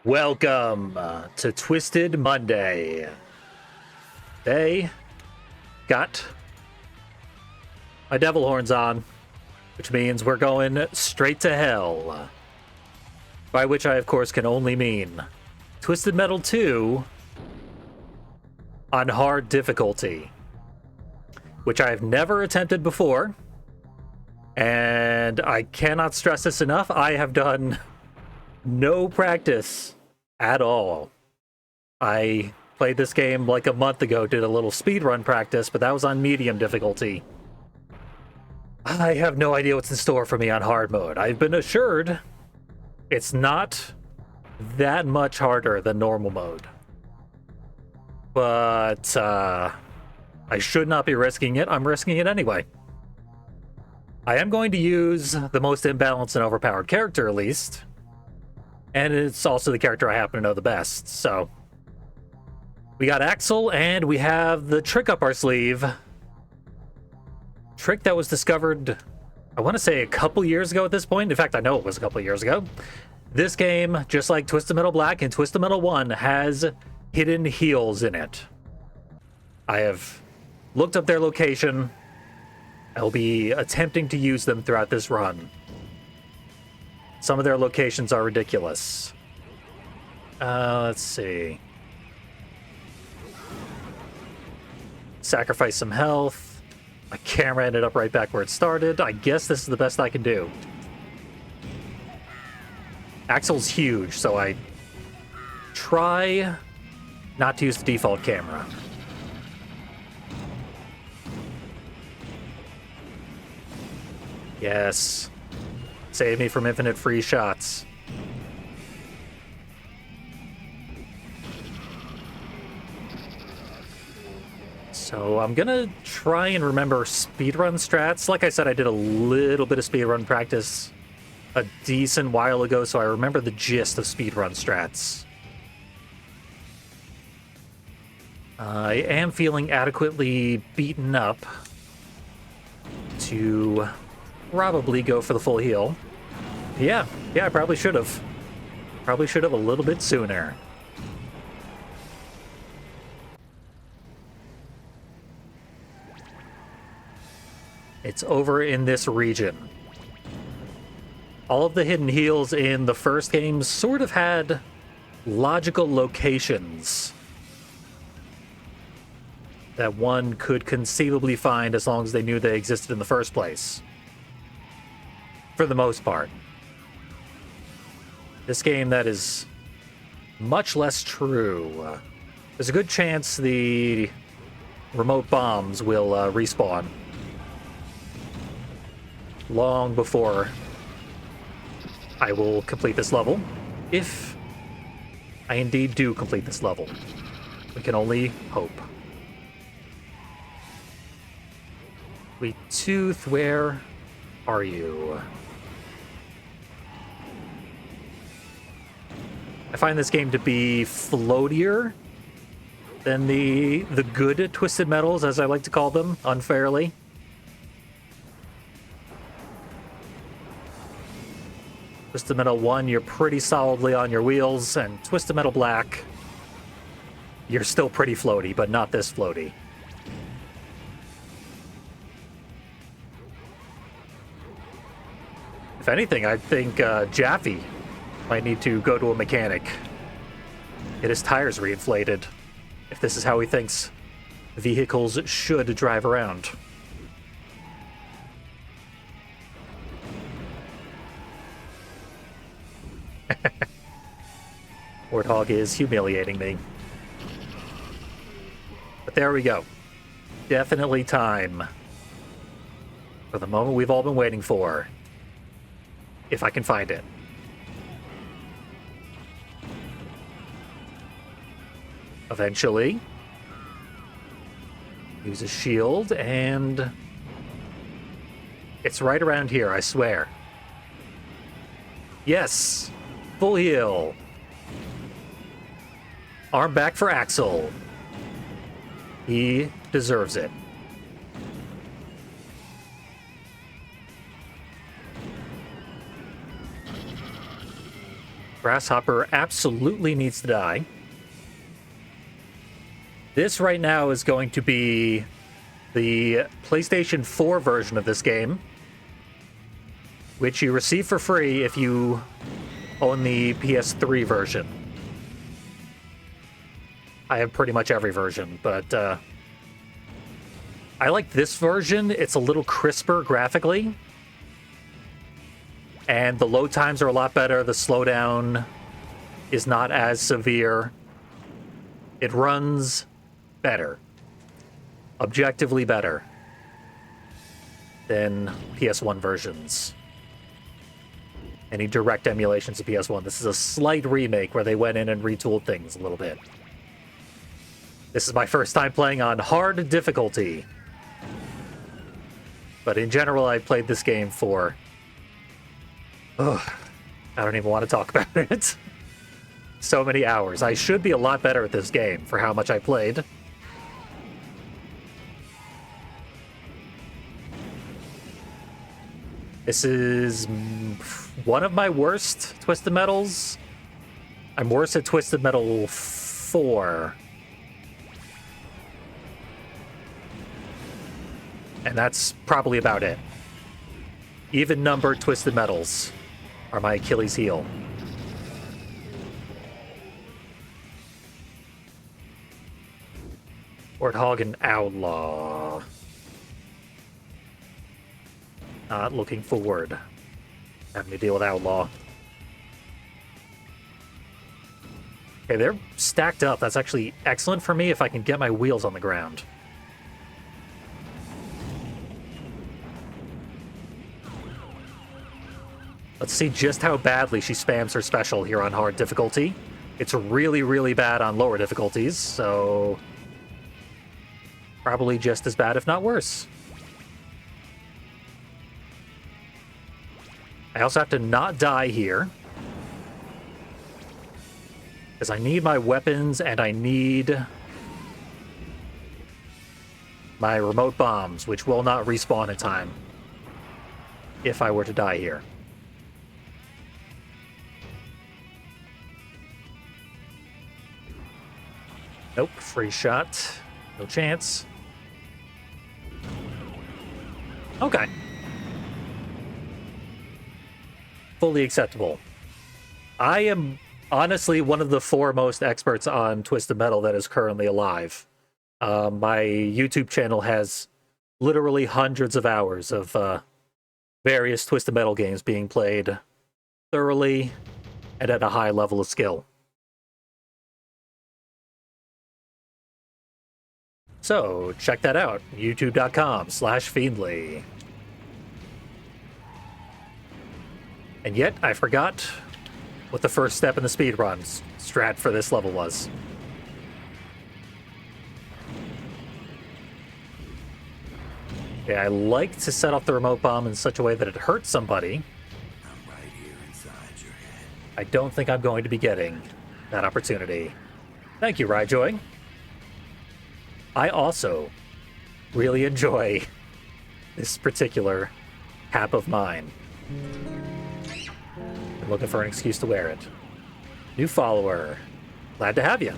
Welcome to Twisted Monday. They got my devil horns on, which means we're going straight to hell. By which I, of course, can only mean Twisted Metal 2 on hard difficulty, which I have never attempted before. And I cannot stress this enough. I have done no practice at all. I played this game like a month ago, did a little speedrun practice, but that was on medium difficulty. I have no idea what's in store for me on hard mode. I've been assured it's not that much harder than normal mode. But I should not be risking it. I'm risking it anyway. I am going to use the most imbalanced and overpowered character, at least. And it's also the character I happen to know the best, so. We got Axel, and we have the trick up our sleeve. Trick that was discovered, I want to say a couple years ago at this point. In fact, I know it was a couple years ago. This game, just like Twisted Metal Black and Twisted Metal 1, has hidden heals in it. I have looked up their location. I'll be attempting to use them throughout this run. Some of their locations are ridiculous. Let's see. Sacrifice some health. My camera ended up right back where it started. I guess this is the best I can do. Axel's huge, so I try not to use the default camera. Yes. Save me from infinite free shots. So I'm gonna try and remember speedrun strats. Like I said, I did a little bit of speedrun practice a decent while ago, so I remember the gist of speedrun strats. I am feeling adequately beaten up to probably go for the full heal. Yeah, I probably should have. Probably should have a little bit sooner. It's over in this region. All of the hidden heals in the first game sort of had logical locations that one could conceivably find as long as they knew they existed in the first place. For the most part. This game, that is much less true. There's a good chance the remote bombs will respawn long before I will complete this level. If I indeed do complete this level. We can only hope. Sweet Tooth, where are you? I find this game to be floatier than the good Twisted Metals, as I like to call them, unfairly. Twisted Metal 1, you're pretty solidly on your wheels, and Twisted Metal Black, you're still pretty floaty, but not this floaty. If anything, I think Jaffe might need to go to a mechanic. Get his tires reinflated, if this is how he thinks vehicles should drive around. Warthog is humiliating me. But there we go. Definitely time for the moment we've all been waiting for. If I can find it. Eventually. Use a shield, and it's right around here, I swear. Yes! Full heal. Arm back for Axel. He deserves it. Grasshopper absolutely needs to die. This right now is going to be the PlayStation 4 version of this game, which you receive for free if you own the PS3 version. I have pretty much every version, but I like this version. It's a little crisper graphically, and the load times are a lot better. The slowdown is not as severe. It runs better, objectively better than PS1 versions. Any direct emulations of PS1. This is a slight remake where they went in and retooled things a little bit. This is my first time playing on hard difficulty. But in general, I played this game for... I don't even want to talk about it. So many hours. I should be a lot better at this game for how much I played. This is one of my worst Twisted Metals. I'm worse at Twisted Metal 4. And that's probably about it. Even numbered Twisted Metals are my Achilles heel. Warthog and Outlaw. Not looking forward. Having to deal with Outlaw. Okay, they're stacked up. That's actually excellent for me if I can get my wheels on the ground. Let's see just how badly she spams her special here on hard difficulty. It's really, really bad on lower difficulties, so... probably just as bad, if not worse. I also have to not die here. Because I need my weapons, and I need... my remote bombs, which will not respawn in time. If I were to die here. Nope, free shot. No chance. Okay. Fully acceptable. I am honestly one of the foremost experts on Twisted Metal that is currently alive. My YouTube channel has literally hundreds of hours of various Twisted Metal games being played thoroughly and at a high level of skill. So, check that out. youtube.com/Fiendly. And yet, I forgot what the first step in the speedrun strat for this level was. Yeah, I like to set off the remote bomb in such a way that it hurts somebody. I'm right here inside your head. I don't think I'm going to be getting that opportunity. Thank you, Ryjoy. I also really enjoy this particular cap of mine. I'm looking for an excuse to wear it. New follower. Glad to have you.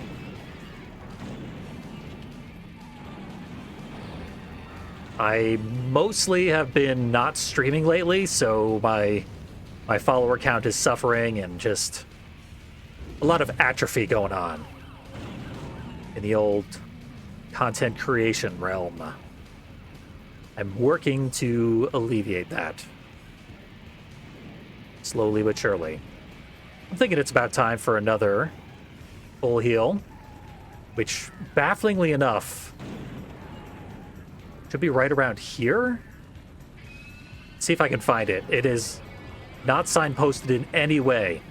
I mostly have been not streaming lately, so my follower count is suffering and just a lot of atrophy going on in the old content creation realm. I'm working to alleviate that. Slowly but surely. I'm thinking it's about time for another full heal, which, bafflingly enough, should be right around here. Let's see if I can find it. It is not signposted in any way.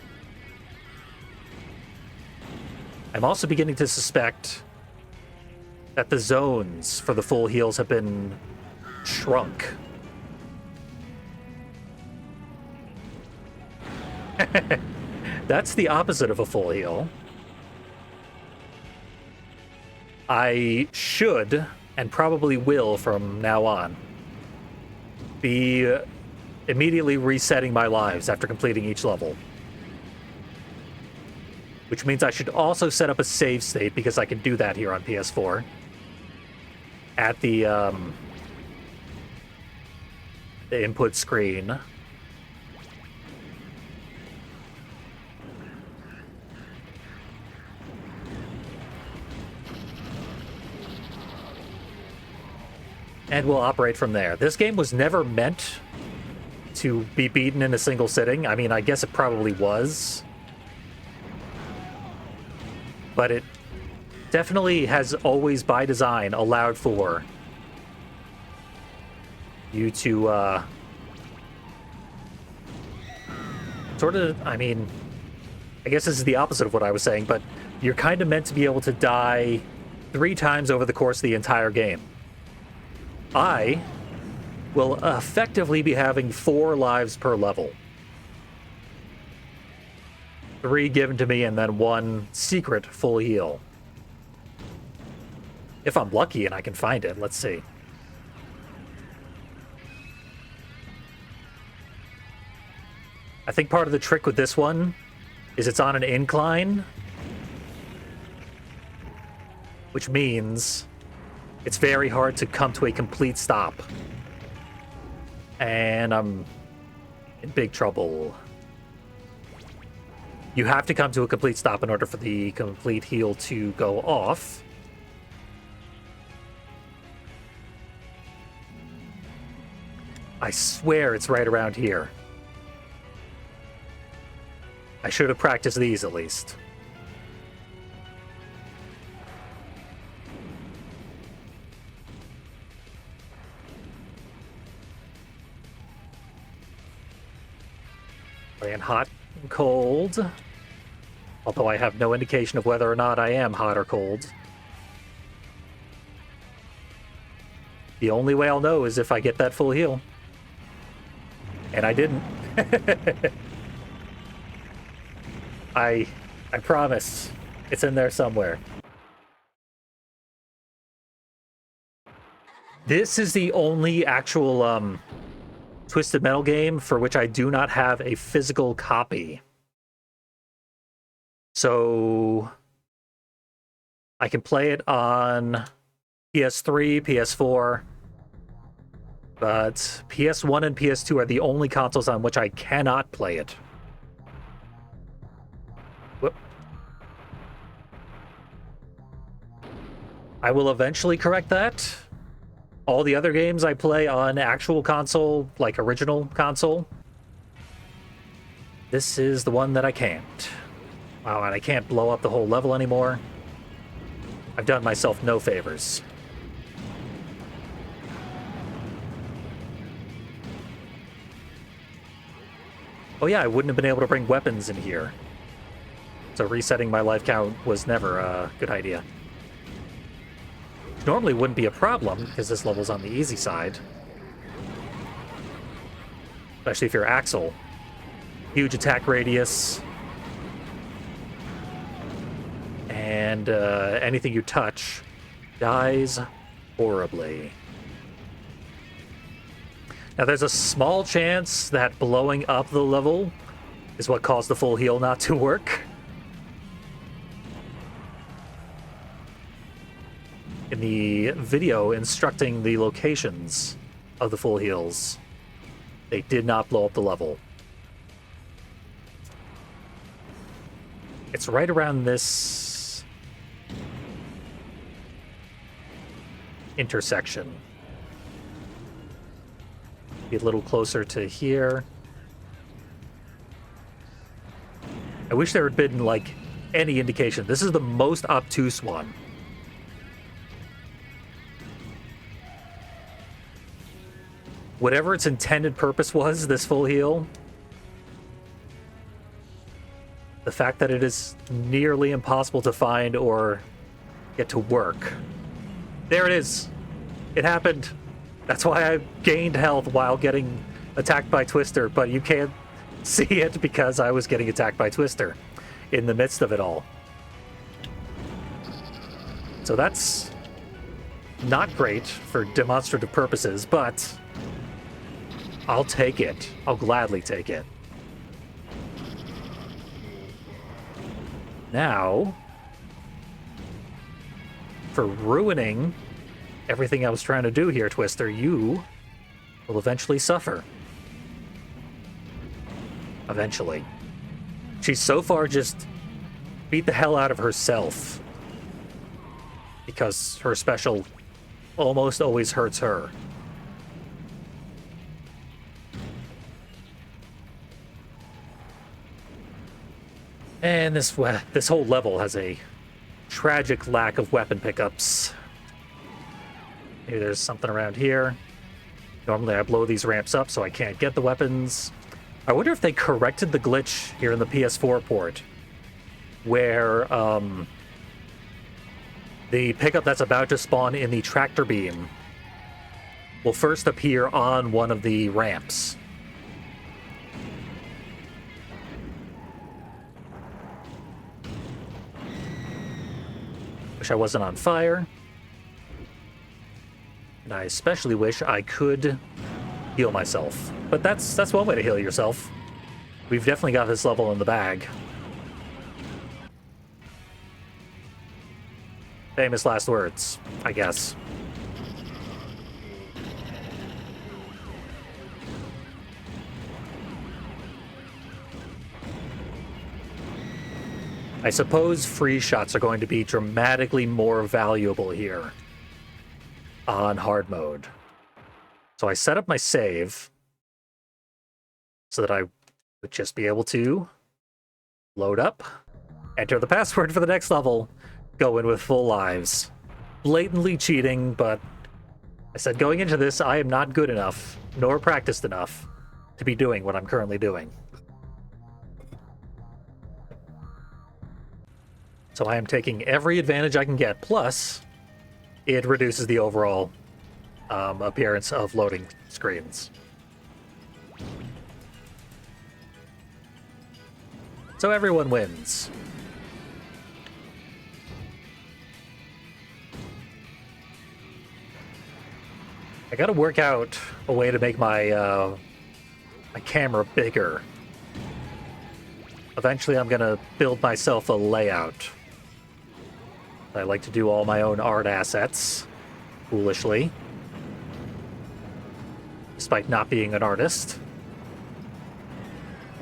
I'm also beginning to suspect that the zones for the full heals have been shrunk. That's the opposite of a full heal. I should, and probably will from now on, be immediately resetting my lives after completing each level. which means I should also set up a save state because I can do that here on PS4 at the input screen. And we'll operate from there. This game was never meant to be beaten in a single sitting. I mean, I guess it probably was. But it definitely has always, by design, allowed for you to sort of, I mean, I guess this is the opposite of what I was saying, but you're kind of meant to be able to die 3 times over the course of the entire game. I will effectively be having 4 lives per level. 3 given to me and then 1 secret full heal. If I'm lucky and I can find it, let's see. I think part of the trick with this one is it's on an incline, which means it's very hard to come to a complete stop. And I'm in big trouble. You have to come to a complete stop in order for the complete heal to go off. I swear it's right around here. I should have practiced these at least. Playing hot and cold. Although I have no indication of whether or not I am hot or cold. The only way I'll know is if I get that full heal. And I didn't. I promise. It's in there somewhere. This is the only actual Twisted Metal game for which I do not have a physical copy. So I can play it on PS3, PS4, but PS1 and PS2 are the only consoles on which I cannot play it. Whoop. I will eventually correct that. All the other games I play on actual console, like original console, this is the one that I can't. Wow, and I can't blow up the whole level anymore. I've done myself no favors. Oh yeah, I wouldn't have been able to bring weapons in here. So resetting my life count was never a good idea. Normally wouldn't be a problem, because this level's on the easy side. Especially if you're Axel. Huge attack radius. And anything you touch dies horribly. Now there's a small chance that blowing up the level is what caused the full heal not to work. In the video instructing the locations of the full heals, they did not blow up the level. It's right around this intersection. Be a little closer to here. I wish there had been, like, any indication. This is the most obtuse one. Whatever its intended purpose was, this full heal, the fact that it is nearly impossible to find or get to work. There it is. It happened. That's why I gained health while getting attacked by Twister, but you can't see it because I was getting attacked by Twister in the midst of it all. So that's not great for demonstrative purposes, but I'll take it. I'll gladly take it. Now, for ruining everything I was trying to do here, Twister, you will eventually suffer. Eventually. She's so far just beat the hell out of herself. Because her special almost always hurts her. And this whole level has a tragic lack of weapon pickups. Maybe there's something around here. Normally I blow these ramps up so I can't get the weapons. I wonder if they corrected the glitch here in the PS4 port, where the pickup that's about to spawn in the tractor beam will first appear on one of the ramps. Wish I wasn't on fire. And I especially wish I could heal myself. But that's one way to heal yourself. We've definitely got this level in the bag. Famous last words, I guess. I suppose free shots are going to be dramatically more valuable here on hard mode. So I set up my save so that I would just be able to load up, enter the password for the next level, go in with full lives. Blatantly cheating, but I said going into this, I am not good enough, nor practiced enough to be doing what I'm currently doing. So I am taking every advantage I can get, plus it reduces the overall appearance of loading screens. So everyone wins. I gotta work out a way to make my my camera bigger. Eventually I'm gonna build myself a layout. I like to do all my own art assets, foolishly, despite not being an artist.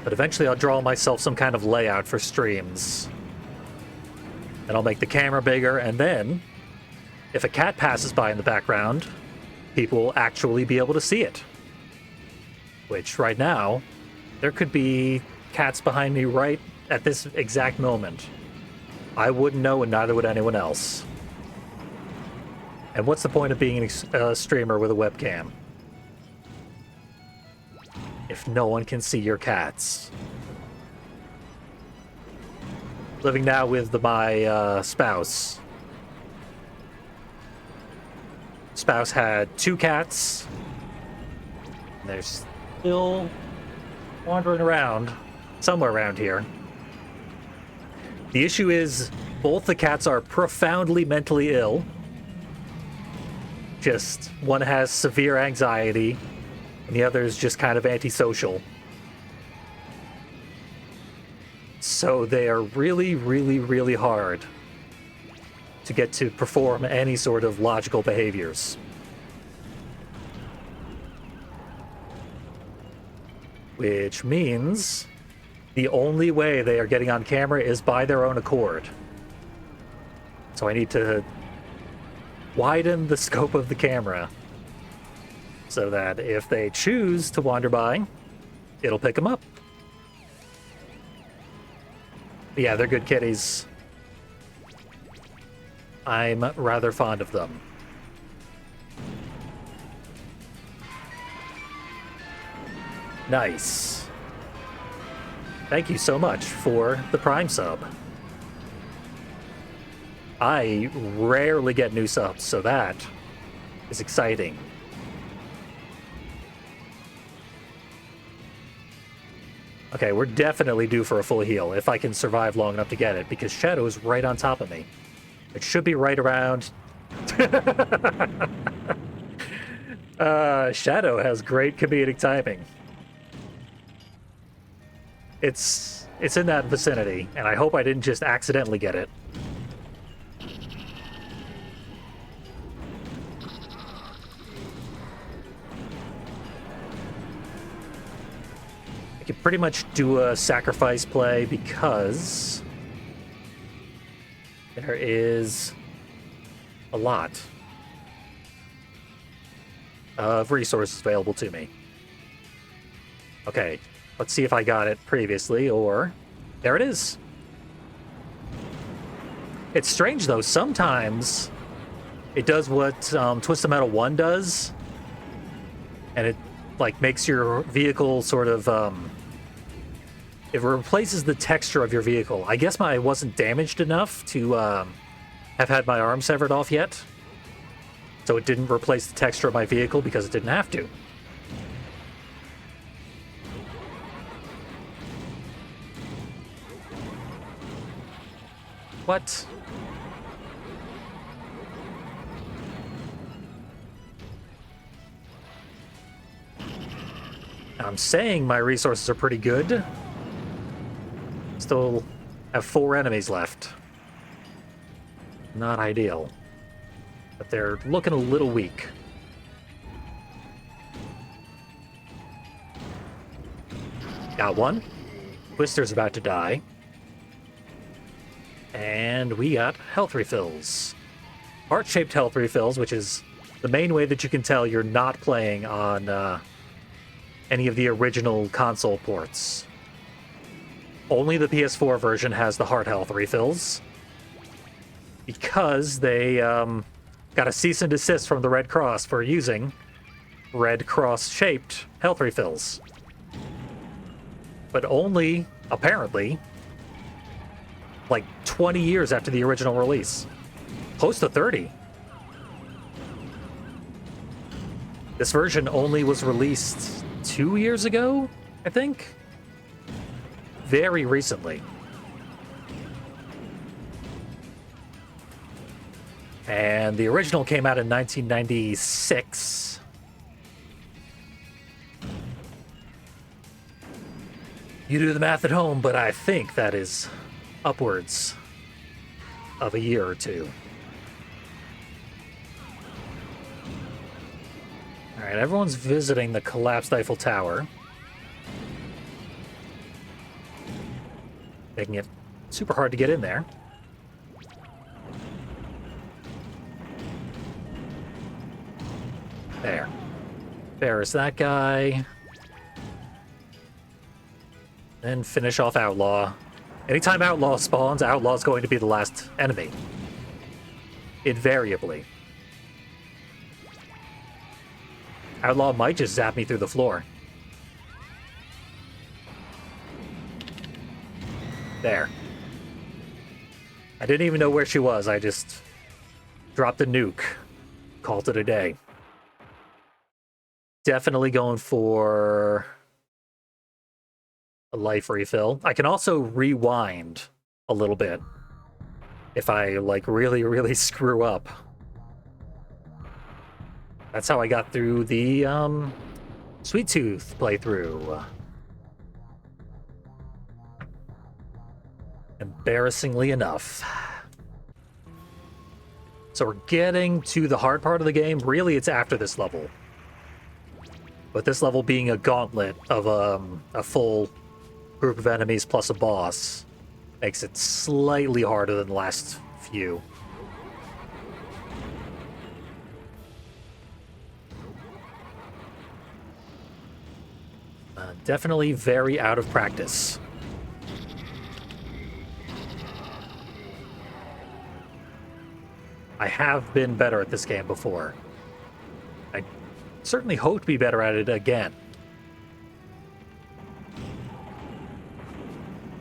But eventually I'll draw myself some kind of layout for streams. And I'll make the camera bigger, and then, if a cat passes by in the background, people will actually be able to see it. Which, right now, there could be cats behind me right at this exact moment. I wouldn't know, and neither would anyone else. And what's the point of being a streamer with a webcam if no one can see your cats? Living now with my spouse. Spouse had 2 cats. And they're still wandering around somewhere around here. The issue is both the cats are profoundly mentally ill. Just one has severe anxiety, and the other is just kind of antisocial. So they are really, really, really hard to get to perform any sort of logical behaviors. Which means the only way they are getting on camera is by their own accord. So I need to widen the scope of the camera so that if they choose to wander by, it'll pick them up. Yeah, they're good kitties. I'm rather fond of them. Nice. Thank you so much for the Prime sub. I rarely get new subs, so that is exciting. Okay, we're definitely due for a full heal, if I can survive long enough to get it, because Shadow is right on top of me. It should be right around... Shadow has great comedic timing. It's It's in that vicinity, and I hope I didn't just accidentally get it. I could pretty much do a sacrifice play because there is a lot of resources available to me. Okay, let's see if I got it previously, or... There it is. It's strange, though. Sometimes it does what Twisted Metal 1 does, and it, like, makes your vehicle sort of... it replaces the texture of your vehicle. I guess I wasn't damaged enough to have had my arm severed off yet, so it didn't replace the texture of my vehicle because it didn't have to. What? I'm saying my resources are pretty good. Still have 4 enemies left. Not ideal. But they're looking a little weak. Got one. Twister's about to die. And we got health refills. Heart-shaped health refills, which is the main way that you can tell you're not playing on any of the original console ports. Only the PS4 version has the heart health refills, because they got a cease and desist from the Red Cross for using Red Cross-shaped health refills. But only, apparently, like 20 years after the original release. Close to 30. This version only was released 2 years ago, I think? Very recently. And the original came out in 1996. You do the math at home, but I think that is upwards of a year or two. All right, everyone's visiting the collapsed Eiffel Tower, making it super hard to get in there. There. There is that guy. Then finish off Outlaw. Anytime Outlaw spawns, Outlaw's going to be the last enemy. Invariably. Outlaw might just zap me through the floor. There. I didn't even know where she was. I just dropped a nuke. Called it a day. Definitely going for a life refill. I can also rewind a little bit if I, like, really screw up. That's how I got through the Sweet Tooth playthrough. Embarrassingly enough. So we're getting to the hard part of the game. Really, it's after this level. But this level being a gauntlet of a full group of enemies plus a boss makes it slightly harder than the last few. Definitely very out of practice. I have been better at this game before. I certainly hope to be better at it again.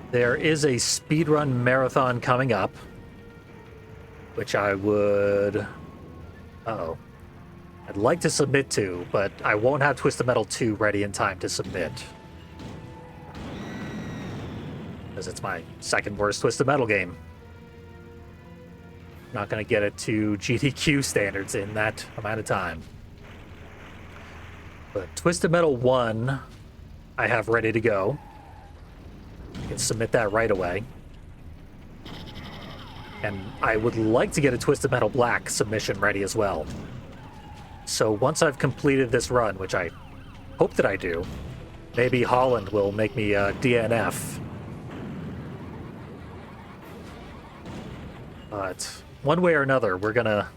There is a speedrun marathon coming up, which I would... Uh-oh. I'd like to submit to, but I won't have Twisted Metal 2 ready in time to submit. Because it's my second worst Twisted Metal game. Not going to get it to GDQ standards in that amount of time. But Twisted Metal 1, I have ready to go. I can submit that right away. And I would like to get a Twisted Metal Black submission ready as well. So once I've completed this run, which I hope that I do, maybe Holland will make me a DNF. But one way or another, we're gonna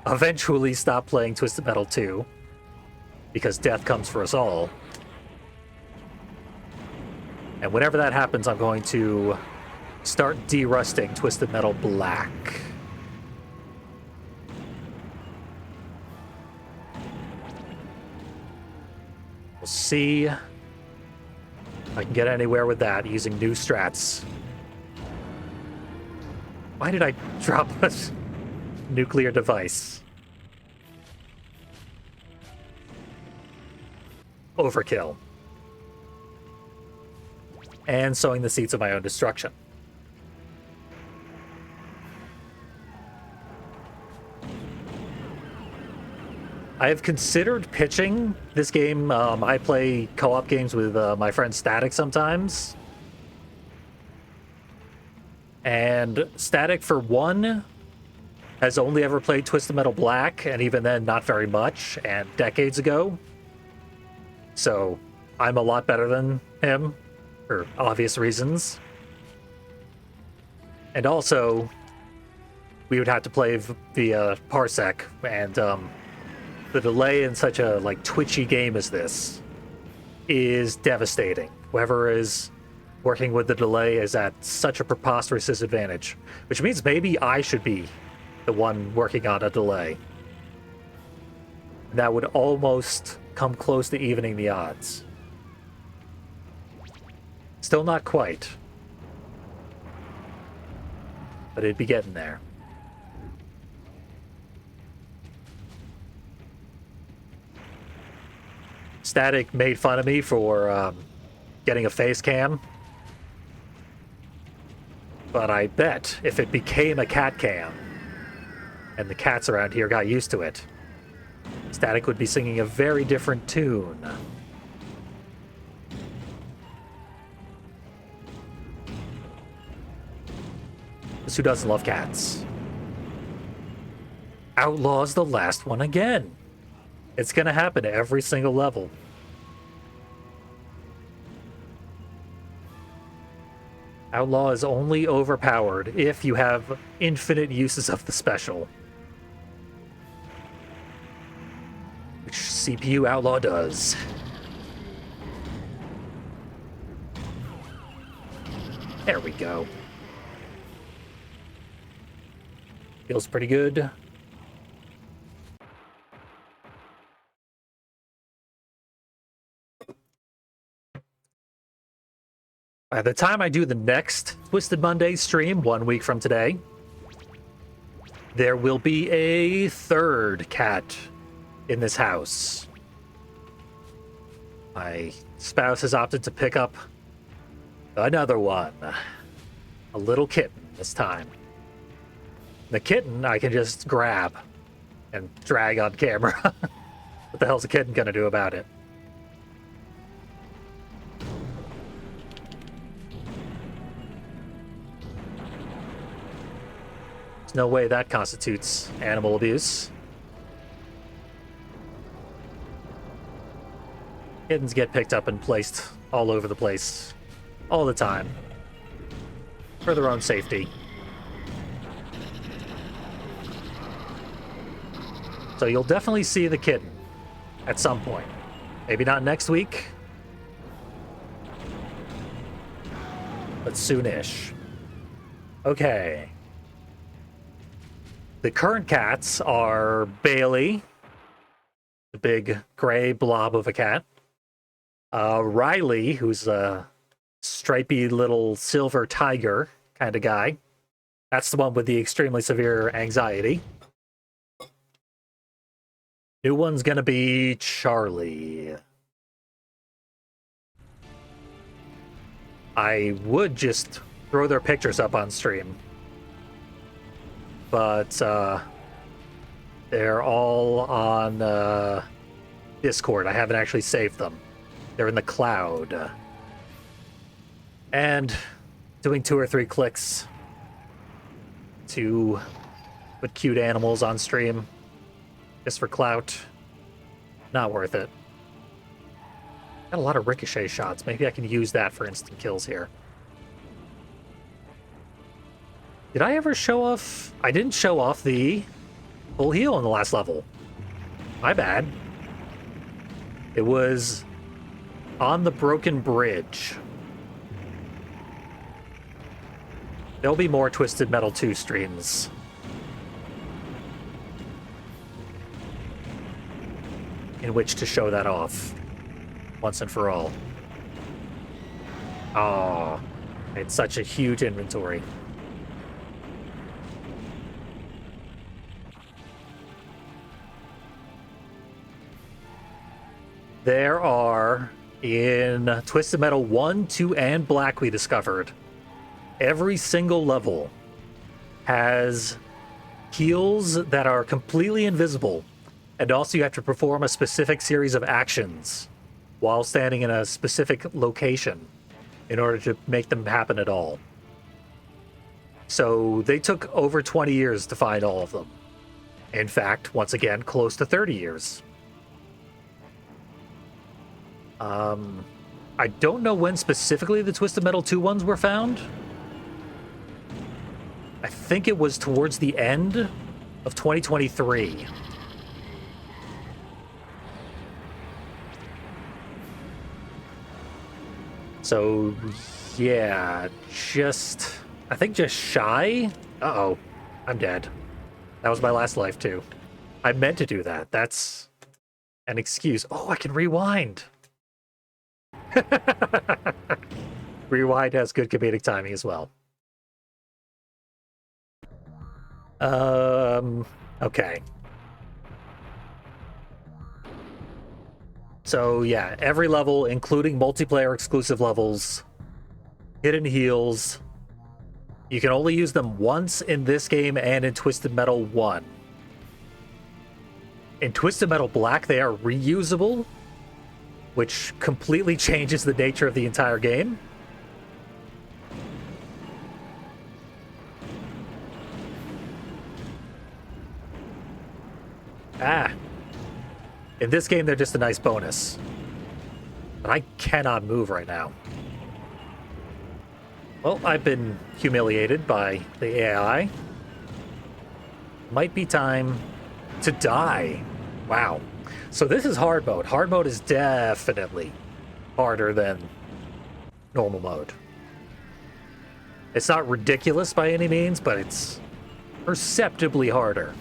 eventually stop playing Twisted Metal 2 because death comes for us all. And whenever that happens, I'm going to start derusting Twisted Metal Black. We'll see if I can get anywhere with that using new strats. Why did I drop a nuclear device? Overkill. And sowing the seeds of my own destruction. I have considered pitching this game. I play co-op games with my friend Static sometimes. And Static, for one, has only ever played Twisted Metal Black, and even then, not very much, and decades ago. So, I'm a lot better than him, for obvious reasons. And also, we would have to play via Parsec, and the delay in such a twitchy game as this is devastating. Whoever is working with the delay is at such a preposterous disadvantage, which means maybe I should be the one working on a delay. That would almost come close to evening the odds. Still not quite, but it'd be getting there. Static made fun of me for getting a face cam, but I bet if it became a cat cam and the cats around here got used to it, Static would be singing a very different tune. Because who doesn't love cats? Outlaw's the last one again. It's gonna happen at every single level. Outlaw is only overpowered if you have infinite uses of the special. Which CPU Outlaw does. There we go. Feels pretty good. By the time I do the next Twisted Monday stream, 1 week from today, there will be a third cat in this house. My spouse has opted to pick up another one. A little kitten this time. The kitten I can just grab and drag on camera. What the hell's a kitten gonna do about it? There's no way that constitutes animal abuse. Kittens get picked up and placed all over the place, all the time, for their own safety. So you'll definitely see the kitten at some point. Maybe not next week, but soonish. Okay. The current cats are Bailey, the big gray blob of a cat. Riley, who's a stripy little silver tiger kind of guy. That's the one with the extremely severe anxiety. New one's gonna be Charlie. I would just throw their pictures up on stream, but they're all on Discord. I haven't actually saved them. They're in the cloud. And doing 2 or 3 clicks to put cute animals on stream just for clout. Not worth it. Got a lot of ricochet shots. Maybe I can use that for instant kills here. Did I ever show off? I didn't show off the full heal in the last level. My bad. It was on the broken bridge. There'll be more Twisted Metal 2 streams. In which to show that off. Once and for all. Oh, it's such a huge inventory. There are, in Twisted Metal 1, 2, and Black we discovered, every single level has heals that are completely invisible, and also you have to perform a specific series of actions while standing in a specific location in order to make them happen at all. So they took over 20 years to find all of them. In fact, once again, close to 30 years. I don't know when specifically the Twisted Metal 2 ones were found. I think it was towards the end of 2023. So, yeah, I think just shy. Uh-oh, I'm dead. That was my last life, too. I meant to do that. That's an excuse. Oh, I can rewind. Rewind has good comedic timing as well. Okay. So yeah, every level, including multiplayer exclusive levels, hidden heals, you can only use them once in this game and in Twisted Metal 1. In Twisted Metal Black, they are reusable, which completely changes the nature of the entire game. In this game, they're just a nice bonus. But I cannot move right now. Well, I've been humiliated by the AI. Might be time to die. Wow. So this is hard mode. Hard mode is definitely harder than normal mode. It's not ridiculous by any means, but it's perceptibly harder.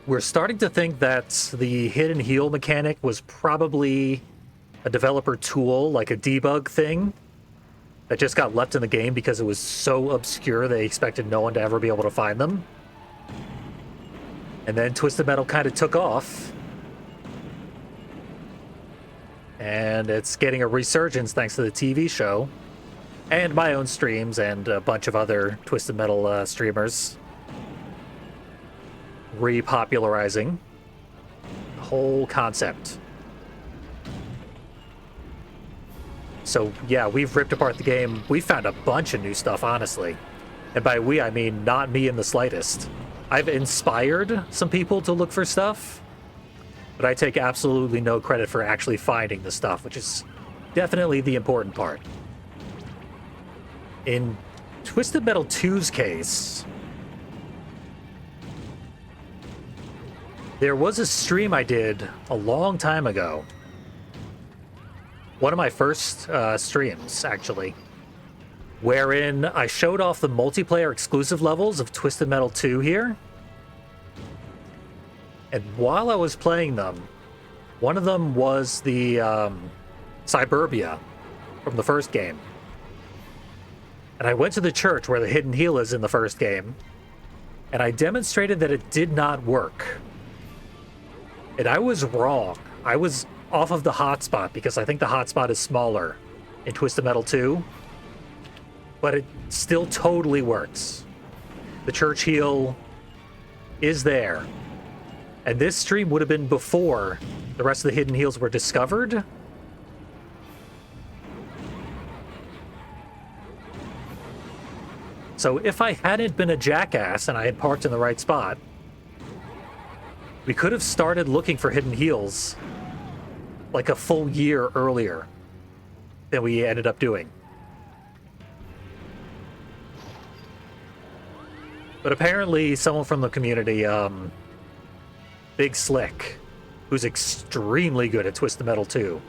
We're starting to think that the hidden heal mechanic was probably a developer tool, like a debug thing, that just got left in the game because it was so obscure they expected no one to ever be able to find them. And then Twisted Metal kind of took off. And it's getting a resurgence thanks to the TV show. And my own streams and a bunch of other Twisted Metal streamers. Repopularizing the whole concept. So yeah, we've ripped apart the game. We found a bunch of new stuff, honestly. And by we, I mean not me in the slightest. I've inspired some people to look for stuff, but I take absolutely no credit for actually finding the stuff, which is definitely the important part. In Twisted Metal 2's case, there was a stream I did a long time ago. One of my first streams, actually, wherein I showed off the multiplayer exclusive levels of Twisted Metal 2 here. And while I was playing them, one of them was the Suburbia from the first game. And I went to the church where the hidden heal is in the first game, and I demonstrated that it did not work. And I was wrong. I was off of the hotspot because I think the hotspot is smaller in Twisted Metal 2. But it still totally works. The church heal is there. And this stream would have been before the rest of the hidden heals were discovered. So if I hadn't been a jackass and I had parked in the right spot, we could have started looking for hidden heals like a full year earlier than we ended up doing. But apparently someone from the community, Big Slick, who's extremely good at Twisted Metal 2,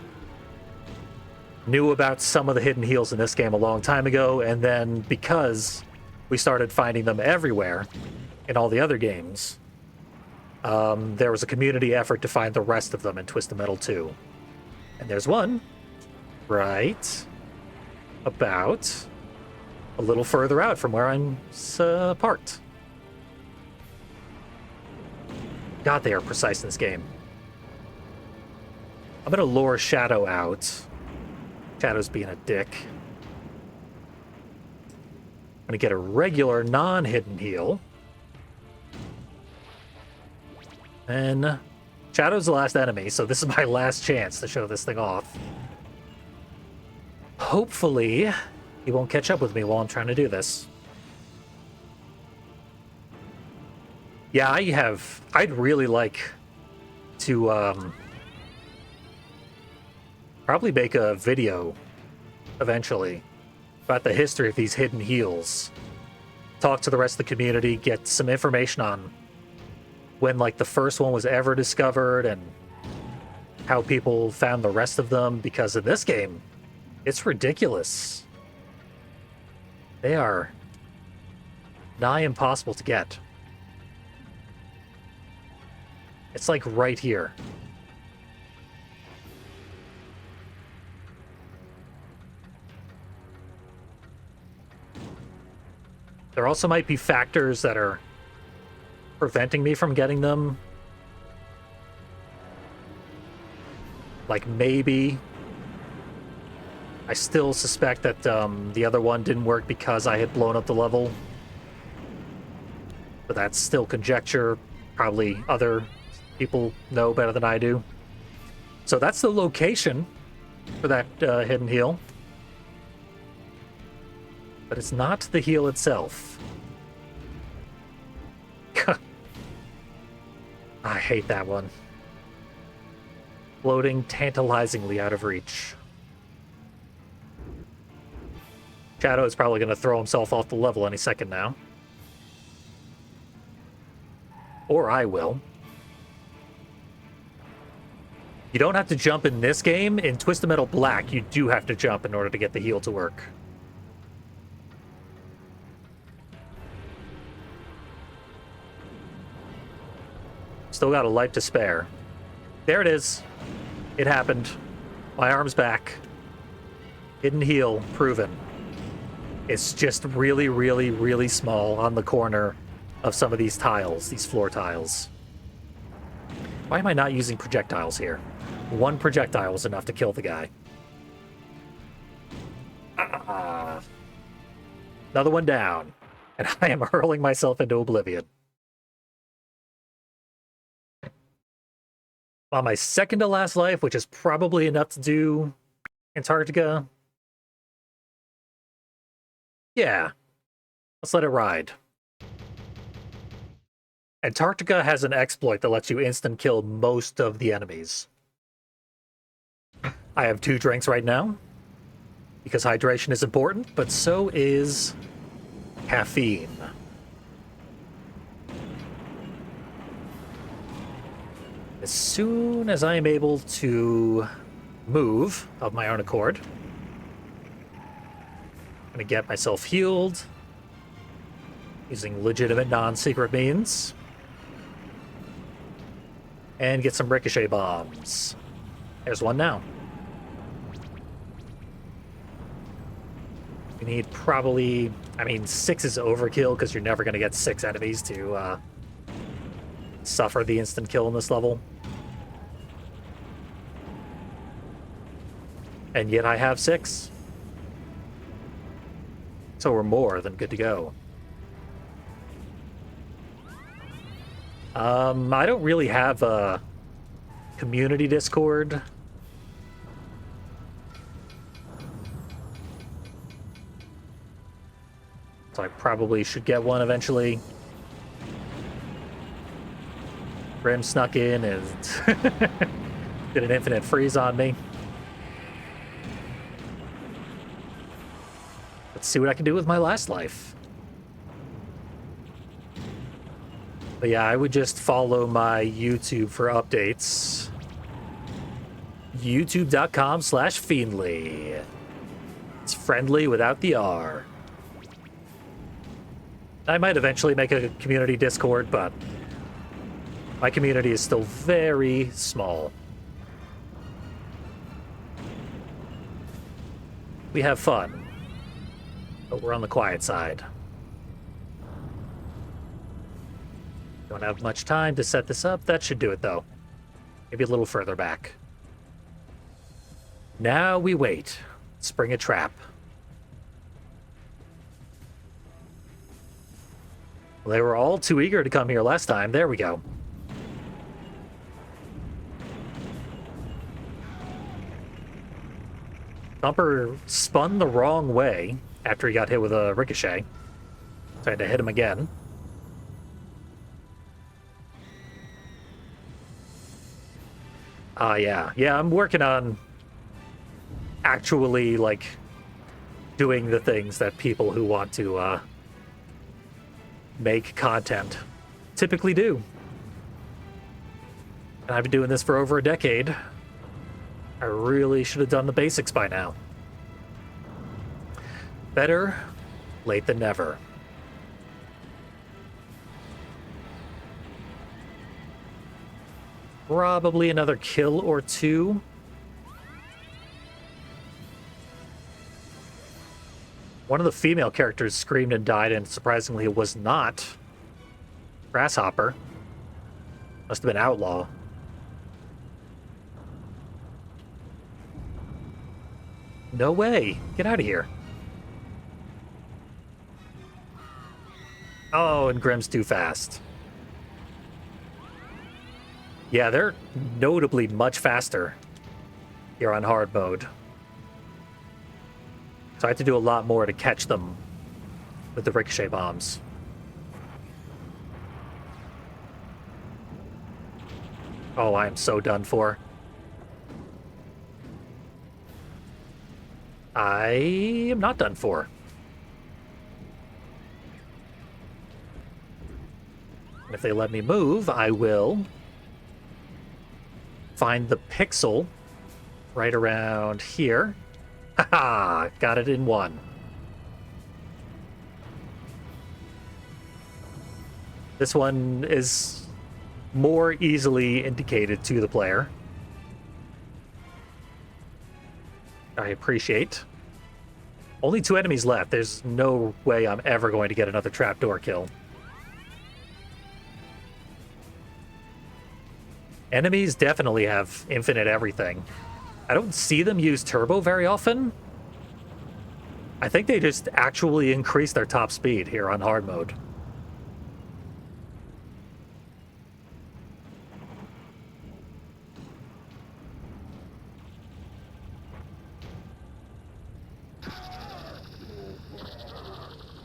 knew about some of the hidden heals in this game a long time ago, and then because we started finding them everywhere in all the other games, there was a community effort to find the rest of them in Twisted Metal 2. And there's one right about a little further out from where I'm parked. God, they are precise in this game. I'm gonna lure Shadow out. Shadow's being a dick. I'm gonna get a regular non-hidden heal. And Shadow's the last enemy, so this is my last chance to show this thing off. Hopefully, he won't catch up with me while I'm trying to do this. Yeah, I'd really like to probably make a video eventually about the history of these hidden heals. Talk to the rest of the community, get some information on when like the first one was ever discovered and how people found the rest of them, because in this game, it's ridiculous. They are nigh impossible to get. It's like right here. There also might be factors that are preventing me from getting them. Like maybe I still suspect that the other one didn't work because I had blown up the level. But that's still conjecture. Probably other people know better than I do. So that's the location for that hidden heal. But it's not the heal itself. I hate that one. Floating tantalizingly out of reach. Shadow is probably going to throw himself off the level any second now. Or I will. You don't have to jump in this game. In Twisted Metal Black, you do have to jump in order to get the heal to work. Still got a life to spare. There it is. It happened. My arm's back. Hidden heal proven. It's just really, really, really small on the corner of some of these tiles, these floor tiles. Why am I not using projectiles here? One projectile was enough to kill the guy. Another one down. And I am hurling myself into oblivion. On my second to last life, which is probably enough to do Antarctica. Yeah. Let's let it ride. Antarctica has an exploit that lets you instant kill most of the enemies. I have 2 drinks right now, because hydration is important, but so is caffeine. As soon as I am able to move of my own accord, I'm going to get myself healed using legitimate non-secret means. And get some ricochet bombs. There's one now. We need probably... I mean, 6 is overkill because you're never going to get 6 enemies to suffer the instant kill in this level. And yet I have 6. So we're more than good to go. I don't really have a community Discord. So I probably should get one eventually. Grim snuck in and did an infinite freeze on me. Let's see what I can do with my last life. But yeah, I would just follow my YouTube for updates. YouTube.com/Fiendly. It's friendly without the R. I might eventually make a community Discord, but my community is still very small. We have fun, but we're on the quiet side. Don't have much time to set this up. That should do it, though. Maybe a little further back. Now we wait. Spring a trap. Well, they were all too eager to come here last time. There we go. Thumper spun the wrong way after he got hit with a ricochet. So I had to hit him again. Yeah. Yeah, I'm working on actually, like, doing the things that people who want to make content typically do. And I've been doing this for over a decade. I really should have done the basics by now. Better late than never. Probably another kill or two. One of the female characters screamed and died, and surprisingly it was not Grasshopper. Must have been Outlaw. No way. Get out of here. Oh, and Grim's too fast. Yeah, they're notably much faster here on hard mode. So I have to do a lot more to catch them with the ricochet bombs. Oh, I am so done for. I am not done for. And if they let me move, I will find the pixel right around here. Haha, got it in one. This one is more easily indicated to the player. I appreciate. Only 2 enemies left. There's no way I'm ever going to get another trapdoor kill. Enemies definitely have infinite everything. I don't see them use turbo very often. I think they just actually increase their top speed here on hard mode.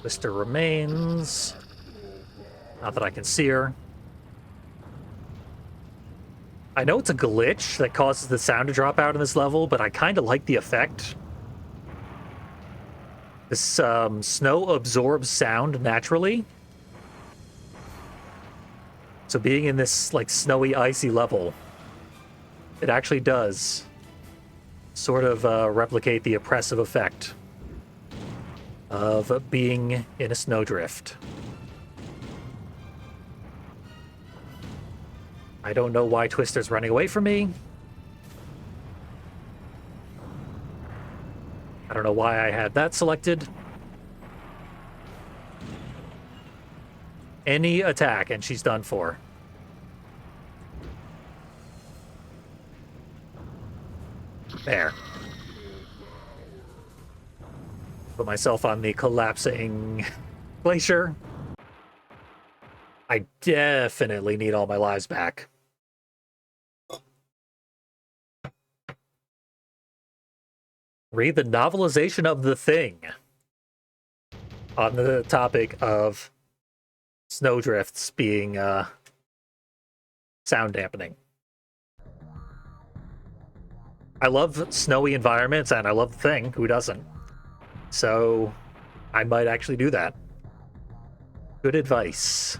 Lister remains. Not that I can see her. I know it's a glitch that causes the sound to drop out in this level, but I kind of like the effect. This snow absorbs sound naturally. So being in this like snowy, icy level, it actually does sort of replicate the oppressive effect of being in a snowdrift. I don't know why Twister's running away from me. I don't know why I had that selected. Any attack and she's done for. There. Put myself on the collapsing glacier. I definitely need all my lives back. Read the novelization of The Thing on the topic of snowdrifts being sound dampening. I love snowy environments and I love The Thing. Who doesn't? So I might actually do that. Good advice.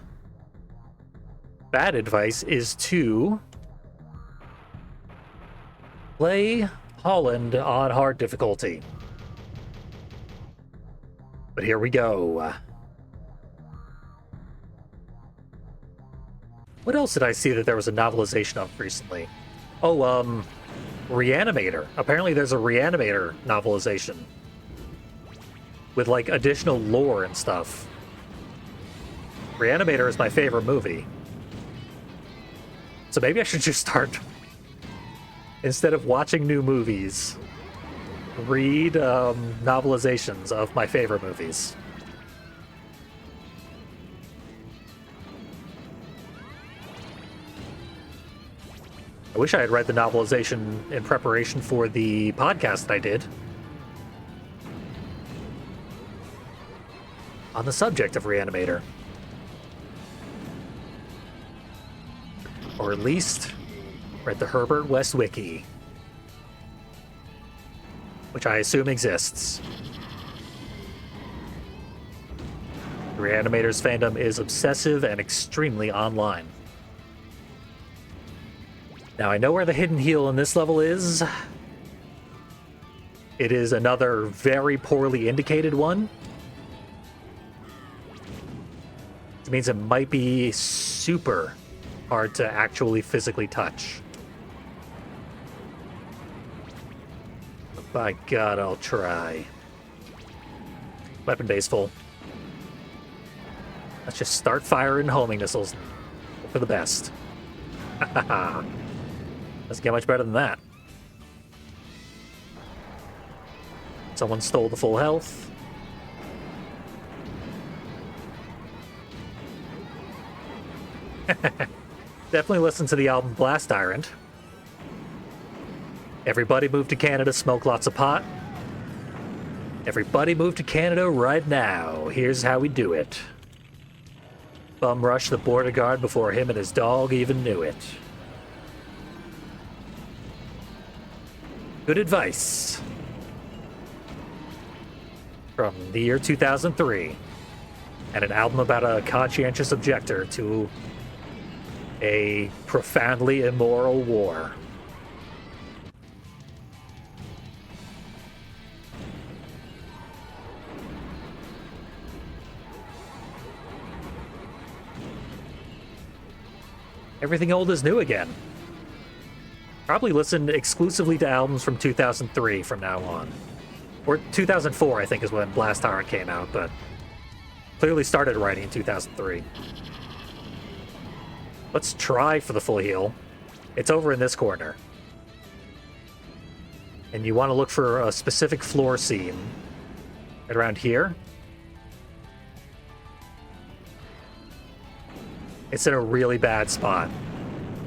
Bad advice is to play Holland on hard difficulty. But here we go. What else did I see that there was a novelization of recently? Oh, Reanimator. Apparently there's a Reanimator novelization with like additional lore and stuff. Reanimator is my favorite movie. So maybe I should just start, instead of watching new movies, read novelizations of my favorite movies. I wish I had read the novelization in preparation for the podcast that I did on the subject of Reanimator. Or at least read the Herbert West Wiki, which I assume exists. Reanimator's fandom is obsessive and extremely online. Now I know where the hidden heel in this level is. It is another very poorly indicated one. It means it might be super hard to actually physically touch. But by God, I'll try. Weapon base full. Let's just start firing homing missiles and hope for the best. Doesn't get much better than that. Someone stole the full health. Definitely listen to the album Blast Tyrant. Everybody move to Canada, smoke lots of pot. Everybody move to Canada right now. Here's how we do it. Bum rush the border guard before him and his dog even knew it. Good advice. From the year 2003. And an album about a conscientious objector to a profoundly immoral war. Everything old is new again. Probably listen exclusively to albums from 2003 from now on. Or 2004, I think, is when Blast Tyrant came out, but clearly started writing in 2003. Let's try for the full heal. It's over in this corner. And you want to look for a specific floor scene right around here. It's in a really bad spot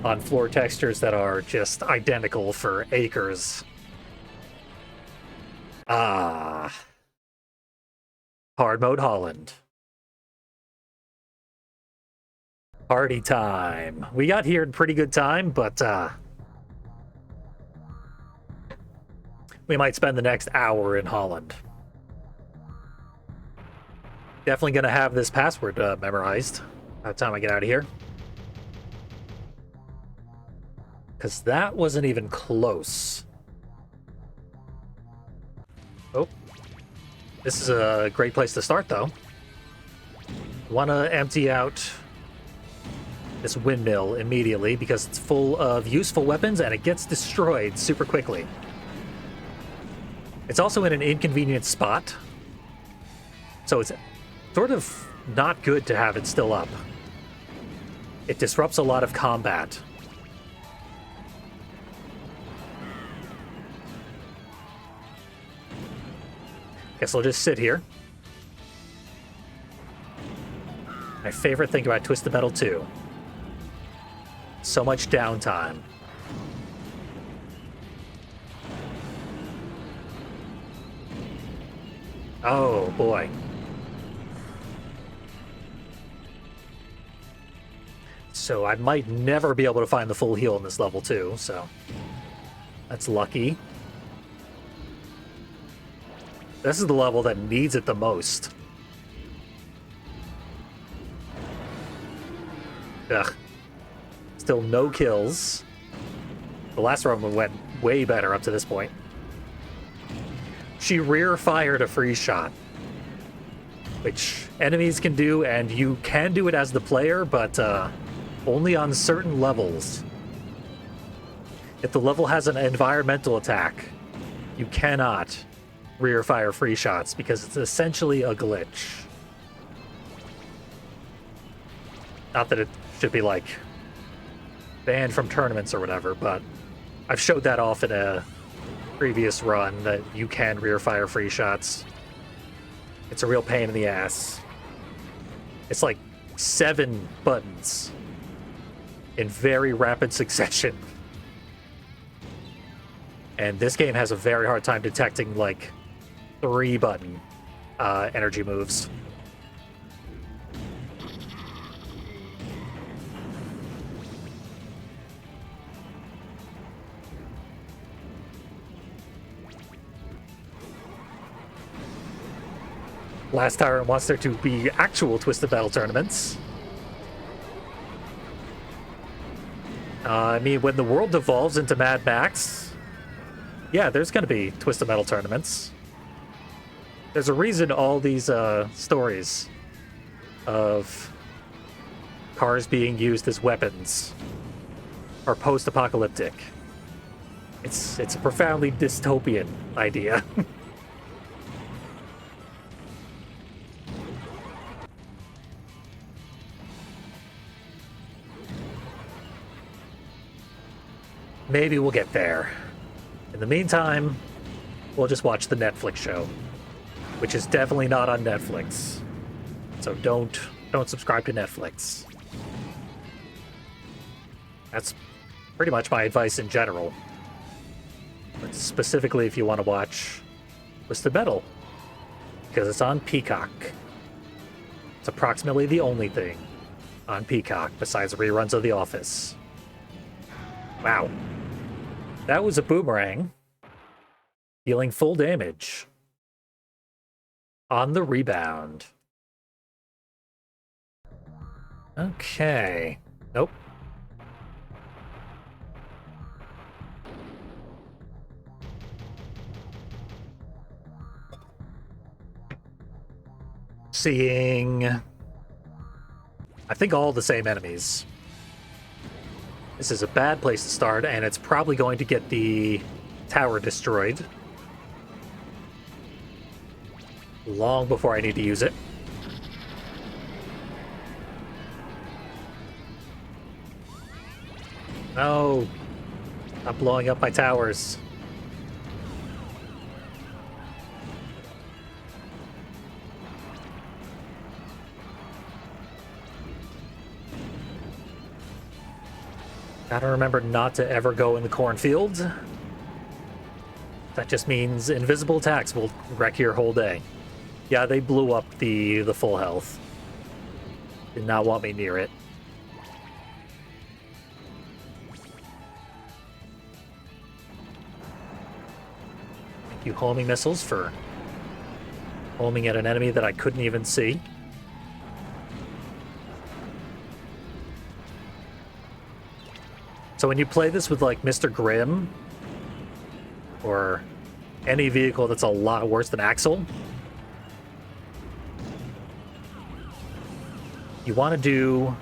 on floor textures that are just identical for acres. Ah. Hard mode Holland. Party time. We got here in pretty good time, but we might spend the next hour in Holland. Definitely gonna have this password memorized by the time I get out of here. Because that wasn't even close. Oh. This is a great place to start, though. Want to empty out this windmill immediately because it's full of useful weapons and it gets destroyed super quickly. It's also in an inconvenient spot, so it's sort of not good to have it still up. It disrupts a lot of combat. Guess I'll just sit here. My favorite thing about Twisted Metal 2. So much downtime. Oh, boy. So I might never be able to find the full heal in this level, too, so... That's lucky. This is the level that needs it the most. Ugh. Still no kills. The last run went way better up to this point. She rear fired a free shot, which enemies can do, and you can do it as the player, but only on certain levels. If the level has an environmental attack, you cannot rear fire free shots because it's essentially a glitch. Not that it should be like banned from tournaments or whatever, but I've showed that off in a previous run that you can rear fire free shots. It's a real pain in the ass. It's like 7 buttons in very rapid succession. And this game has a very hard time detecting like 3 button energy moves. Last Tyrant wants there to be actual Twisted Metal tournaments. I mean, when the world devolves into Mad Max, yeah, there's going to be Twisted Metal tournaments. There's a reason all these stories of cars being used as weapons are post-apocalyptic. It's a profoundly dystopian idea. Maybe we'll get there. In the meantime, we'll just watch the Netflix show, which is definitely not on Netflix. So don't subscribe to Netflix. That's pretty much my advice in general. But specifically if you want to watch Twisted Metal, because it's on Peacock. It's approximately the only thing on Peacock besides reruns of The Office. Wow. That was a boomerang. Dealing full damage. On the rebound. Okay. Nope. Seeing... I think all the same enemies. This is a bad place to start, and it's probably going to get the tower destroyed long before I need to use it. No! Stop blowing up my towers. Gotta remember not to ever go in the cornfield. That just means invisible attacks will wreck your whole day. Yeah, they blew up the full health. Did not want me near it. Thank you, homing missiles, for homing at an enemy that I couldn't even see. So when you play this with, like, Mr. Grimm, or any vehicle that's a lot worse than Axel, you want to do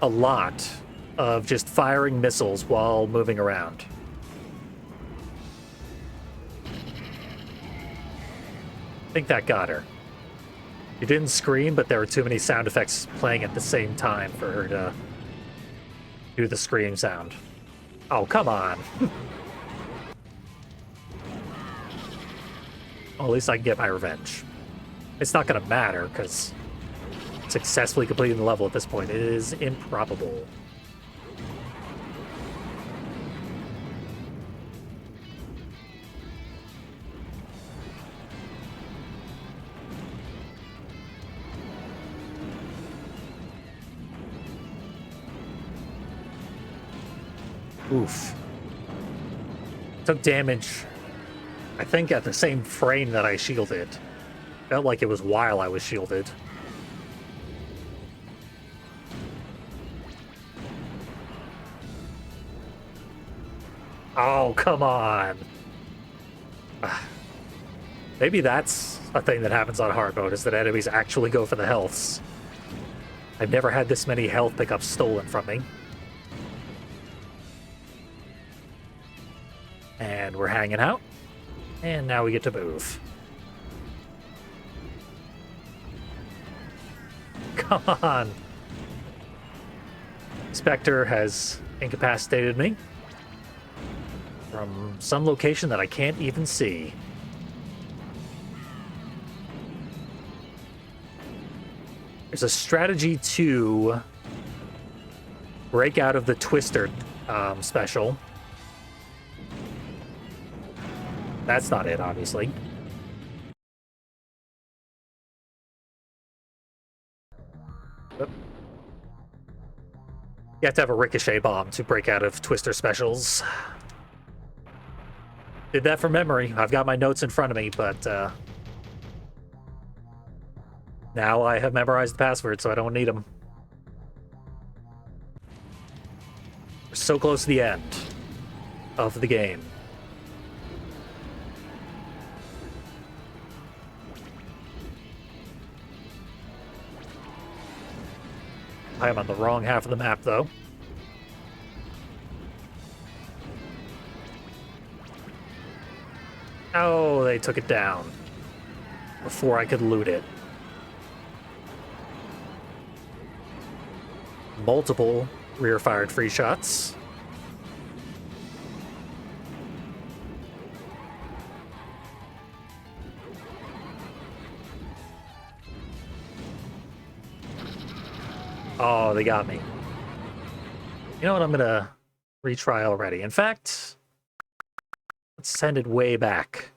a lot of just firing missiles while moving around. I think that got her. She didn't scream, but there were too many sound effects playing at the same time for her to do the scream sound. Oh, come on. Well, at least I can get my revenge. It's not gonna matter, because successfully completing the level at this point. It is improbable. Oof. Took damage, I think, at the same frame that I shielded. Felt like it was while I was shielded. Oh, come on. Maybe that's a thing that happens on hard mode, is that enemies actually go for the healths. I've never had this many health pickups stolen from me. And we're hanging out. And now we get to move. Come on. Spectre has incapacitated me from some location that I can't even see. There's a strategy to break out of the Twister special. That's not it, obviously. Oop. You have to have a ricochet bomb to break out of Twister specials. Did that from memory. I've got my notes in front of me, but now I have memorized the password, so I don't need them. We're so close to the end of the game. I am on the wrong half of the map, though. Oh, they took it down before I could loot it. Multiple rear-fired free shots. Oh, they got me. You know what? I'm gonna retry already. In fact, let's send it way back.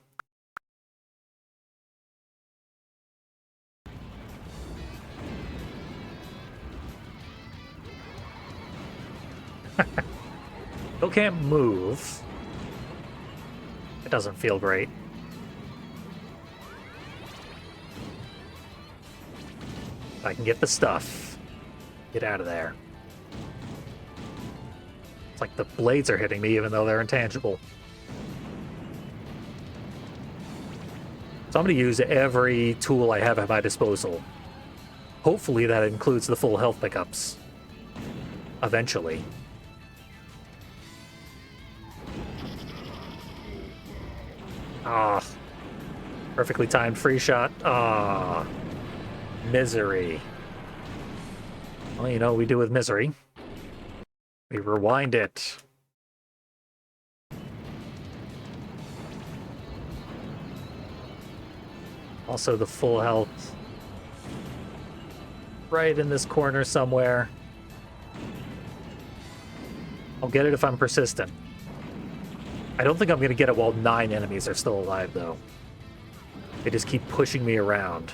Still can't move. It doesn't feel great. If I can get the stuff, get out of there. It's like the blades are hitting me even though they're intangible. So I'm going to use every tool I have at my disposal. Hopefully that includes the full health pickups. Eventually. Ah. Perfectly timed free shot. Ah. Misery. Well, you know what we do with misery. We rewind it. Also the full health. Right in this corner somewhere. I'll get it if I'm persistent. I don't think I'm going to get it while 9 enemies are still alive, though. They just keep pushing me around.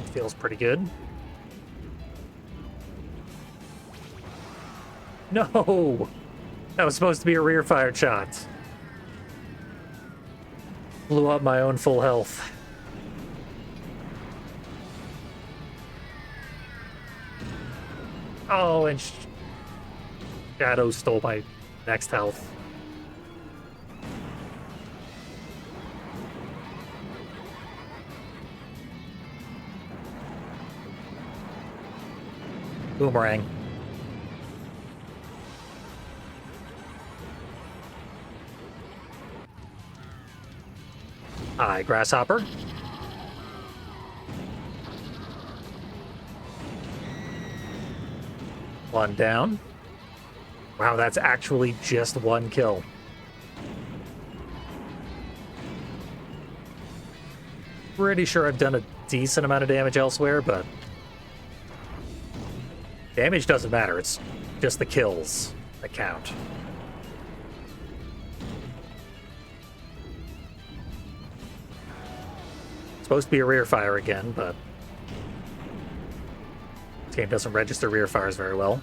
It feels pretty good. No! That was supposed to be a rear-fired shot. Blew up my own full health. Oh, and Shadow stole my next health. Boomerang. Hi, Grasshopper. One down. Wow, that's actually just one kill. pretty sure I've done a decent amount of damage elsewhere, but damage doesn't matter. It's just the kills that count. It's supposed to be a rear fire again, but this game doesn't register rear fires very well.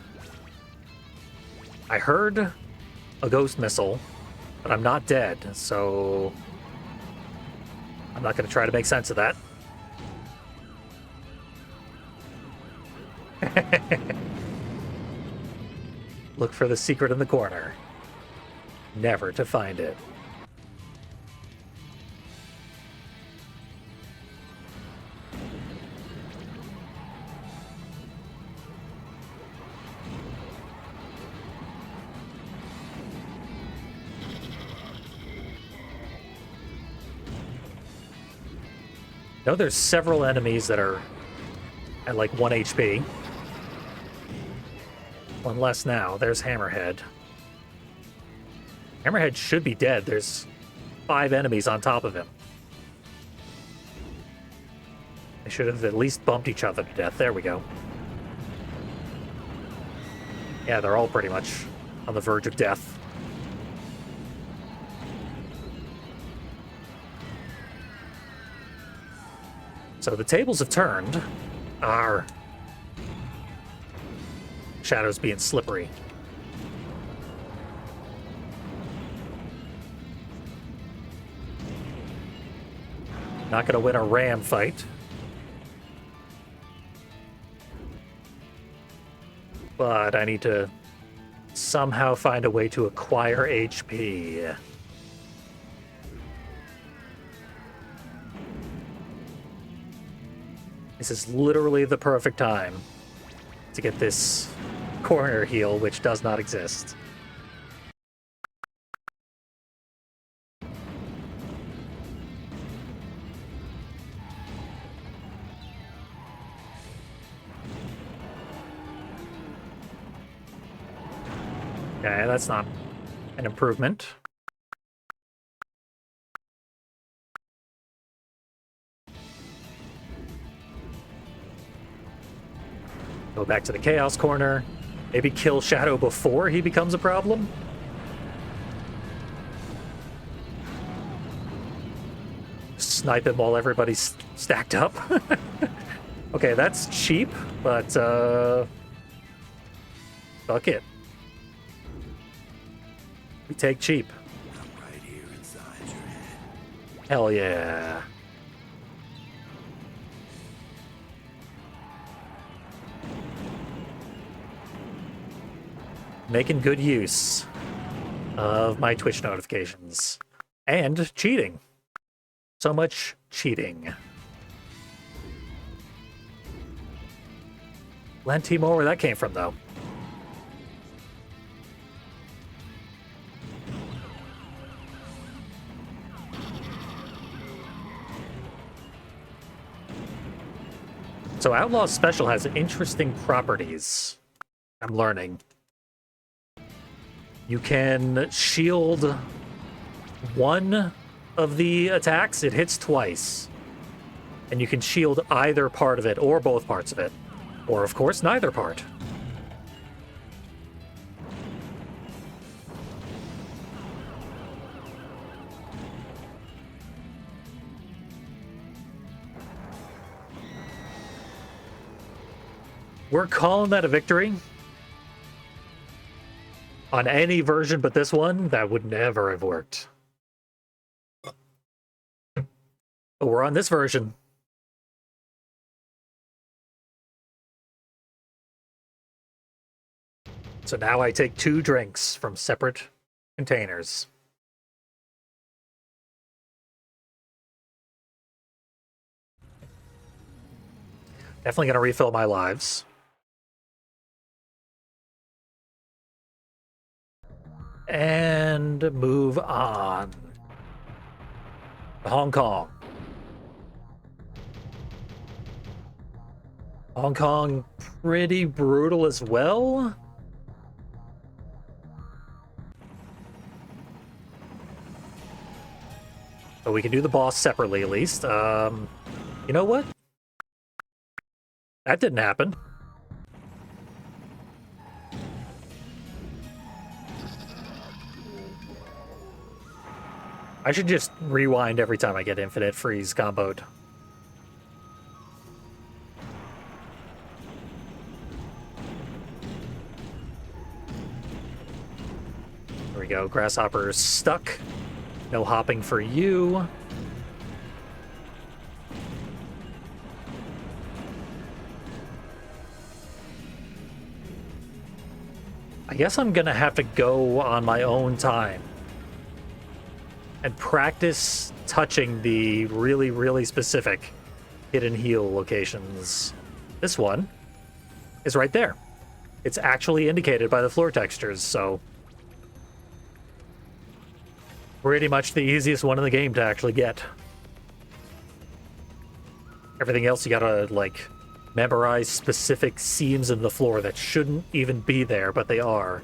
I heard a ghost missile, but I'm not dead, so I'm not going to try to make sense of that. Look for the secret in the corner. Never to find it. I know there's several enemies that are at like 1 HP. One less now. There's Hammerhead. Hammerhead should be dead. There's 5 enemies on top of him. They should have at least bumped each other to death. There we go. Yeah, they're all pretty much on the verge of death. So the tables have turned. Our Shadow's being slippery. Not gonna win a ram fight. But I need to somehow find a way to acquire HP. This is literally the perfect time to get this corner heal, which does not exist. Okay, that's not an improvement. Go back to the Chaos Corner. Maybe kill Shadow before he becomes a problem? Snipe him while everybody's stacked up? Okay, that's cheap, but fuck it. We take cheap. I'm right here inside your head. Hell yeah. Making good use of my Twitch notifications. And cheating. So much cheating. Plenty more where that came from, though. So Outlaw's Special has interesting properties. I'm learning. You can shield one of the attacks. It hits twice. And you can shield either part of it, or both parts of it. Or, of course, neither part. We're calling that a victory. On any version but this one, that would never have worked. But we're on this version. So now I take 2 drinks from separate containers. Definitely going to refill my lives. And move on. Hong Kong. Hong Kong, pretty brutal as well. But we can do the boss separately at least. You know what? That didn't happen. I should just rewind every time I get infinite freeze comboed. There we go. Grasshopper stuck. No hopping for you. I guess I'm gonna have to go on my own time and practice touching the really, really specific hidden heal locations. This one is right there. It's actually indicated by the floor textures, so pretty much the easiest one in the game to actually get. Everything else you gotta, like, memorize specific seams in the floor that shouldn't even be there, but they are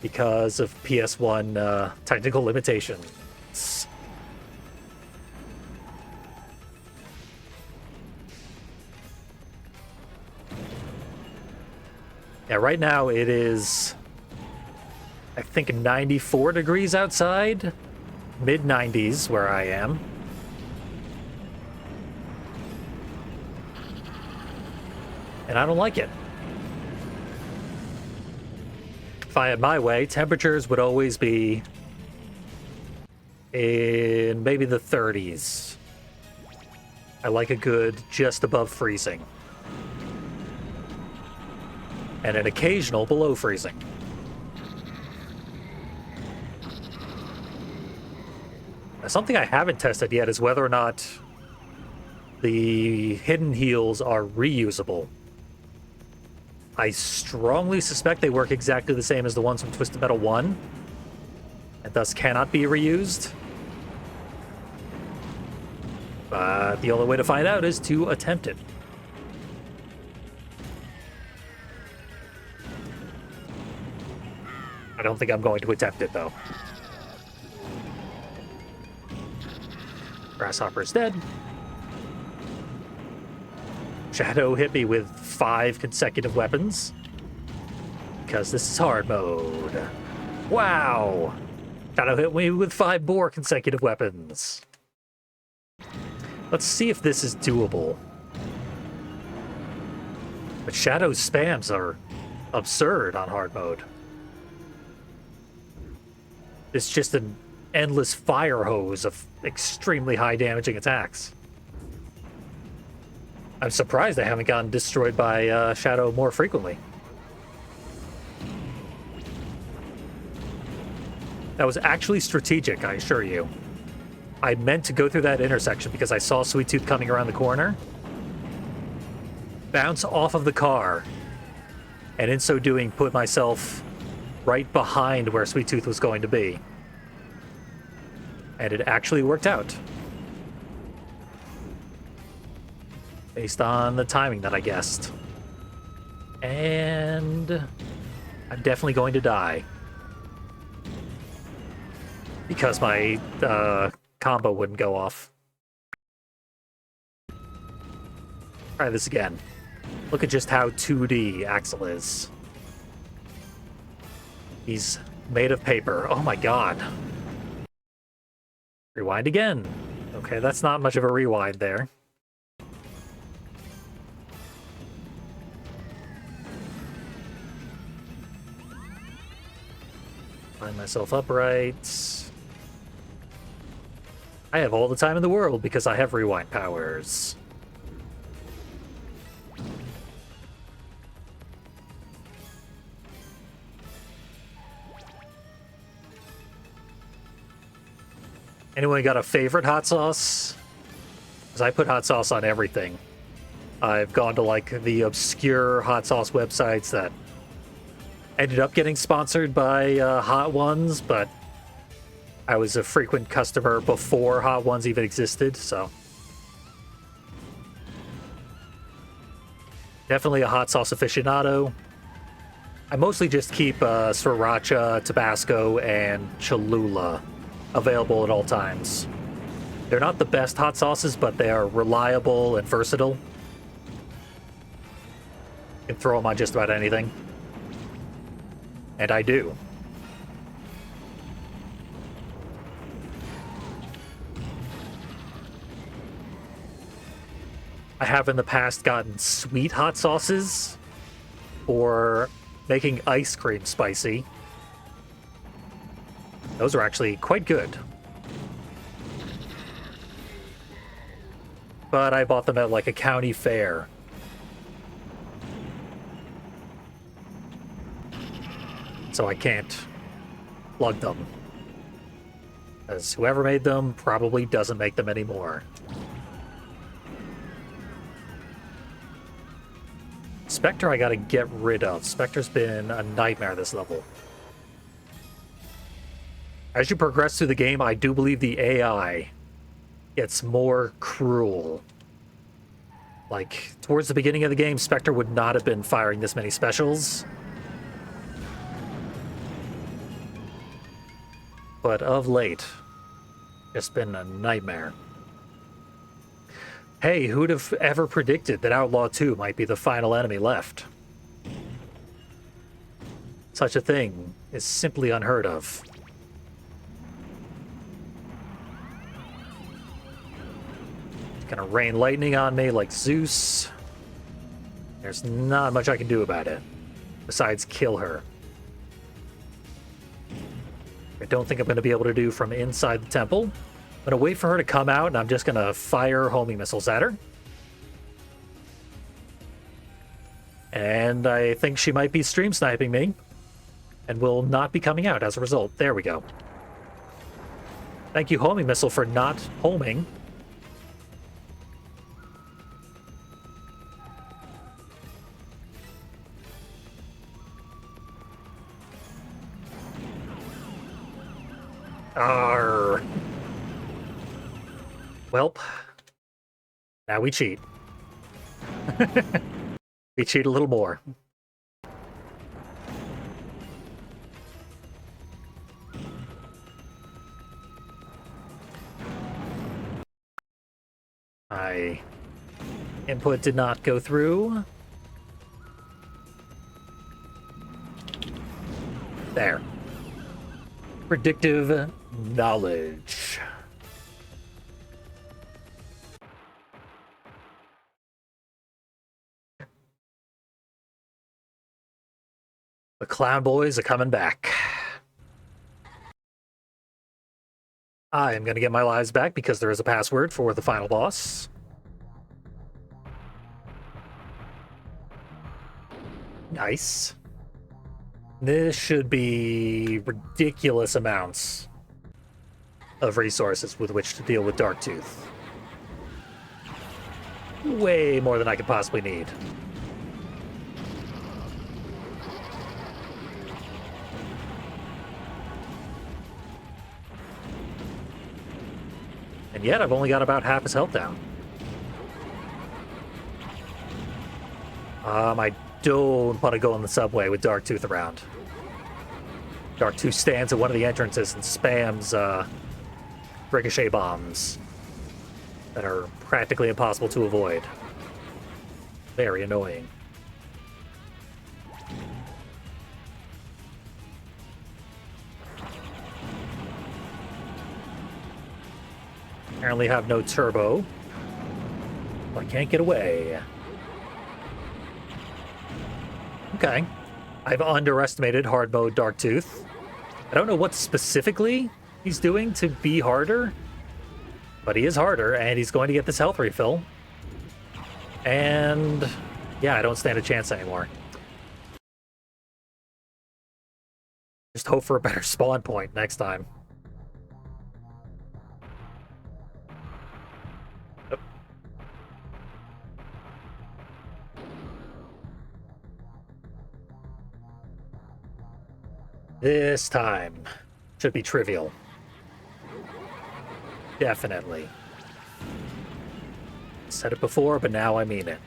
because of PS1 technical limitations. Yeah, right now it is, I think, 94 degrees outside, mid-90s where I am. And I don't like it. If I had my way, temperatures would always be in maybe the 30s. I like a good just above freezing. And an occasional below freezing. Now, something I haven't tested yet is whether or not the hidden heals are reusable. I strongly suspect they work exactly the same as the ones from Twisted Metal 1, and thus cannot be reused. But the only way to find out is to attempt it. I don't think I'm going to attempt it, though. Grasshopper's dead. Shadow hit me with 5 consecutive weapons. Because this is hard mode. Wow! Shadow hit me with 5 more consecutive weapons. Let's see if this is doable. But Shadow's spams are absurd on hard mode. It's just an endless fire hose of extremely high damaging attacks. I'm surprised I haven't gotten destroyed by Shadow more frequently. That was actually strategic, I assure you. I meant to go through that intersection because I saw Sweet Tooth coming around the corner, bounce off of the car, and in so doing put myself right behind where Sweet Tooth was going to be. And it actually worked out. Based on the timing that I guessed. And I'm definitely going to die. Because my combo wouldn't go off. Try this again. Look at just how 2D Axel is. He's made of paper. Oh my god. Rewind again. Okay, that's not much of a rewind there. Find myself upright. I have all the time in the world because I have rewind powers. Anyone got a favorite hot sauce? Because I put hot sauce on everything. I've gone to like the obscure hot sauce websites that ended up getting sponsored by Hot Ones, but I was a frequent customer before Hot Ones even existed, so. Definitely a hot sauce aficionado. I mostly just keep Sriracha, Tabasco, and Cholula available at all times. They're not the best hot sauces, but they are reliable and versatile. You can throw them on just about anything. And I do. I have in the past gotten sweet hot sauces for making ice cream spicy. Those are actually quite good. But I bought them at like a county fair. So I can't plug them. Because whoever made them probably doesn't make them anymore. Spectre I gotta get rid of. Spectre's been a nightmare this level. As you progress through the game, I do believe the AI gets more cruel. Like, towards the beginning of the game, Spectre would not have been firing this many specials. But of late, it's been a nightmare. Hey, who'd have ever predicted that Outlaw 2 might be the final enemy left? Such a thing is simply unheard of. Gonna rain lightning on me like Zeus. There's not much I can do about it, besides kill her. I don't think I'm gonna be able to do from inside the temple. I'm gonna wait for her to come out, and I'm just gonna fire homing missiles at her. And I think she might be stream sniping me, and will not be coming out as a result. There we go. Thank you, homing missile, for not homing. Arr. Welp. Now we cheat. We cheat a little more. My input did not go through. There. Predictive knowledge. The clown boys are coming back. I am going to get my lives back because there is a password for the final boss. Nice. This should be ridiculous amounts of resources with which to deal with Darktooth. Way more than I could possibly need. And yet I've only got about half his health down. I don't want to go on the subway with Darktooth around. Darktooth stands at one of the entrances and spams ricochet bombs that are practically impossible to avoid. Very annoying. Apparently have no turbo. I can't get away. Okay. I've underestimated hard mode Darktooth. I don't know what specifically he's doing to be harder, but he is harder, and he's going to get this health refill. And yeah, I don't stand a chance anymore. Just hope for a better spawn point next time. This time should be trivial. Definitely. Said it before, but now I mean it.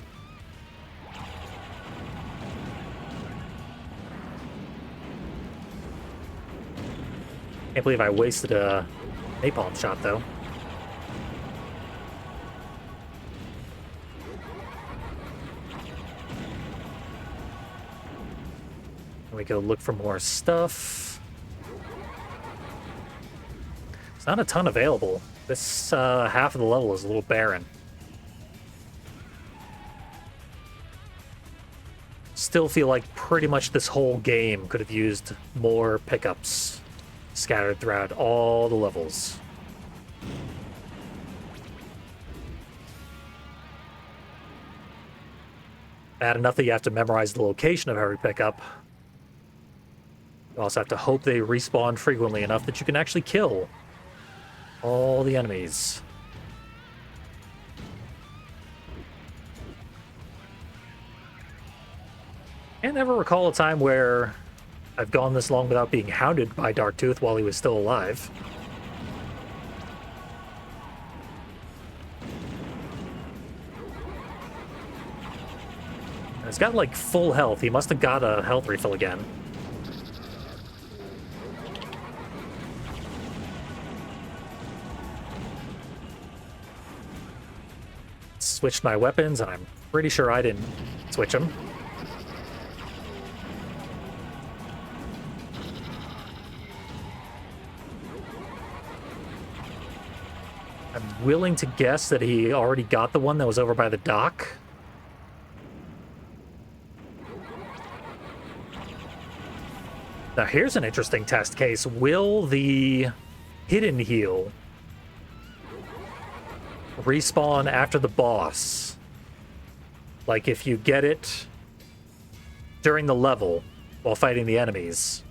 Can't believe I wasted a napalm shot, though. We go look for more stuff. There's not a ton available. This half of the level is a little barren. Still feel like pretty much this whole game could have used more pickups scattered throughout all the levels. Bad enough that you have to memorize the location of every pickup. You also have to hope they respawn frequently enough that you can actually kill all the enemies. Can't ever recall a time where I've gone this long without being hounded by Darktooth while he was still alive. He's got like full health. He must have got a health refill again. Switched my weapons, and I'm pretty sure I didn't switch them. I'm willing to guess that he already got the one that was over by the dock. Now here's an interesting test case. Will the hidden heal respawn after the boss? Like if you get it during the level while fighting the enemies,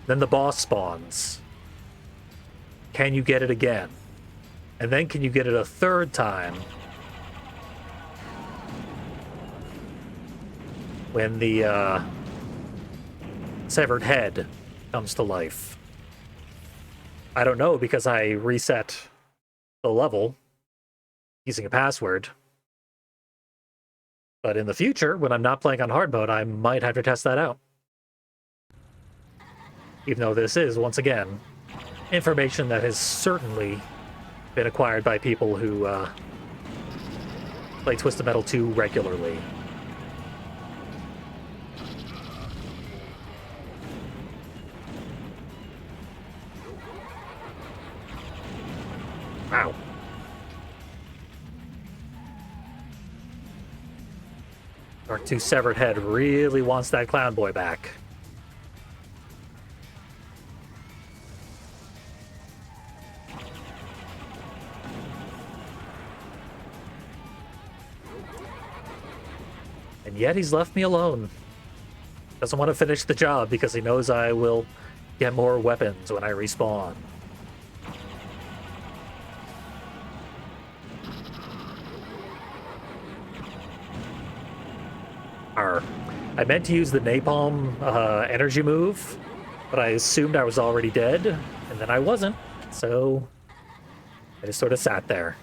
then the boss spawns. Can you get it again? And then can you get it a third time when the severed head comes to life? I don't know because I reset the level using a password. But in the future, when I'm not playing on hard mode, I might have to test that out. Even though this is, once again, information that has certainly been acquired by people who play Twisted Metal 2 regularly. Wow. Dark 2 Severed Head really wants that clown boy back. And yet he's left me alone. Doesn't want to finish the job because he knows I will get more weapons when I respawn. I meant to use the napalm energy move, but I assumed I was already dead, and then I wasn't, so I just sort of sat there.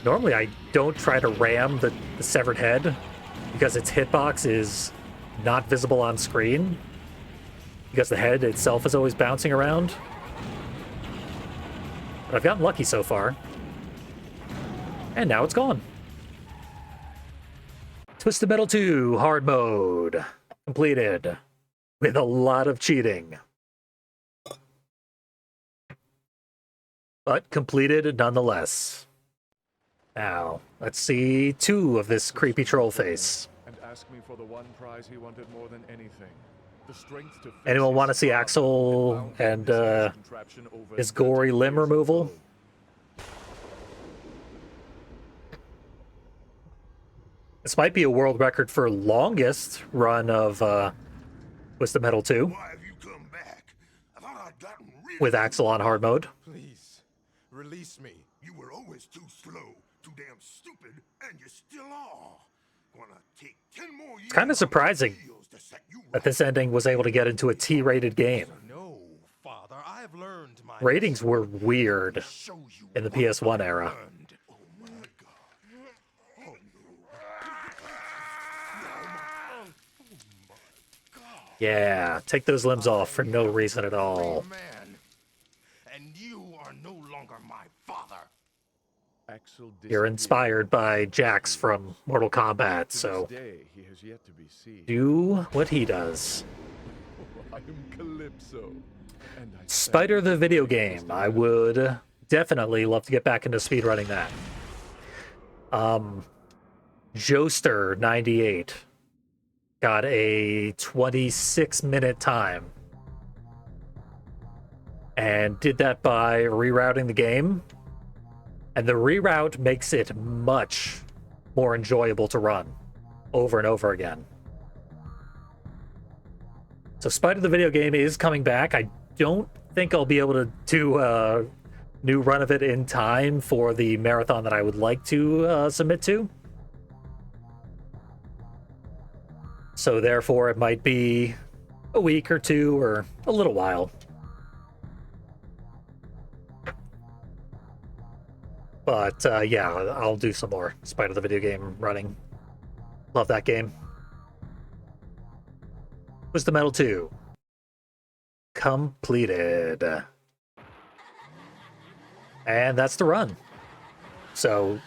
Normally I don't try to ram the severed head because its hitbox is not visible on screen, because the head itself is always bouncing around. But I've gotten lucky so far. And now it's gone. Twisted Metal 2 hard mode completed with a lot of cheating. But completed nonetheless. Now, let's see 2 of this creepy troll face. And ask me for the one prize he wanted more than anything. The strength to Anyone want to see Axel and his gory limb removal? This might be a world record for longest run of Twisted Metal 2 Why have you come back? I thought I'd gotten rid with of you. Axel on hard mode. Please, release me. You were always too slow, too damn stupid, and you still are. Gonna take 10 more years. Kind of surprising to set you that right. this ending was able to get into a T-rated game. No, Father, I have learned my Ratings were weird Show you in the what PS1 I era. learned. Oh my God. Oh no. Yeah, take those limbs off for no reason at all. Man, and you are no longer my father. Axel You're inspired by Jax from Mortal Kombat, To so this day, he has yet to be seen. do what he does. I am Calypso. And I Spider stand the video for game. I justice. would definitely love to get back into speedrunning that. Joester 98 got a 26-minute time and did that by rerouting the game. And the reroute makes it much more enjoyable to run over and over again. So Spider the video game is coming back. I don't think I'll be able to do a new run of it in time for the marathon that I would like to submit to. So therefore, it might be a week or two or a little while. But yeah, I'll do some more Spider the video game running. Love that game. Twisted Metal 2 completed. And that's the run. So,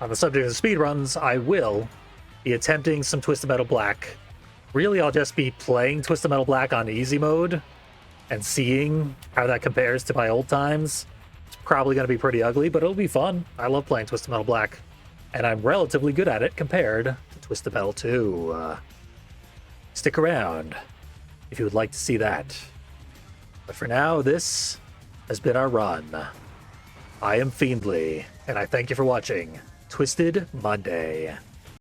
on the subject of speedruns, I will be attempting some Twisted Metal Black. Really, I'll just be playing Twisted Metal Black on easy mode and seeing how that compares to my old times. It's probably going to be pretty ugly, but it'll be fun. I love playing Twisted Metal Black, and I'm relatively good at it compared to Twisted Metal 2. Stick around if you would like to see that. But for now, this has been our run. I am Fiendly, and I thank you for watching Twisted Monday.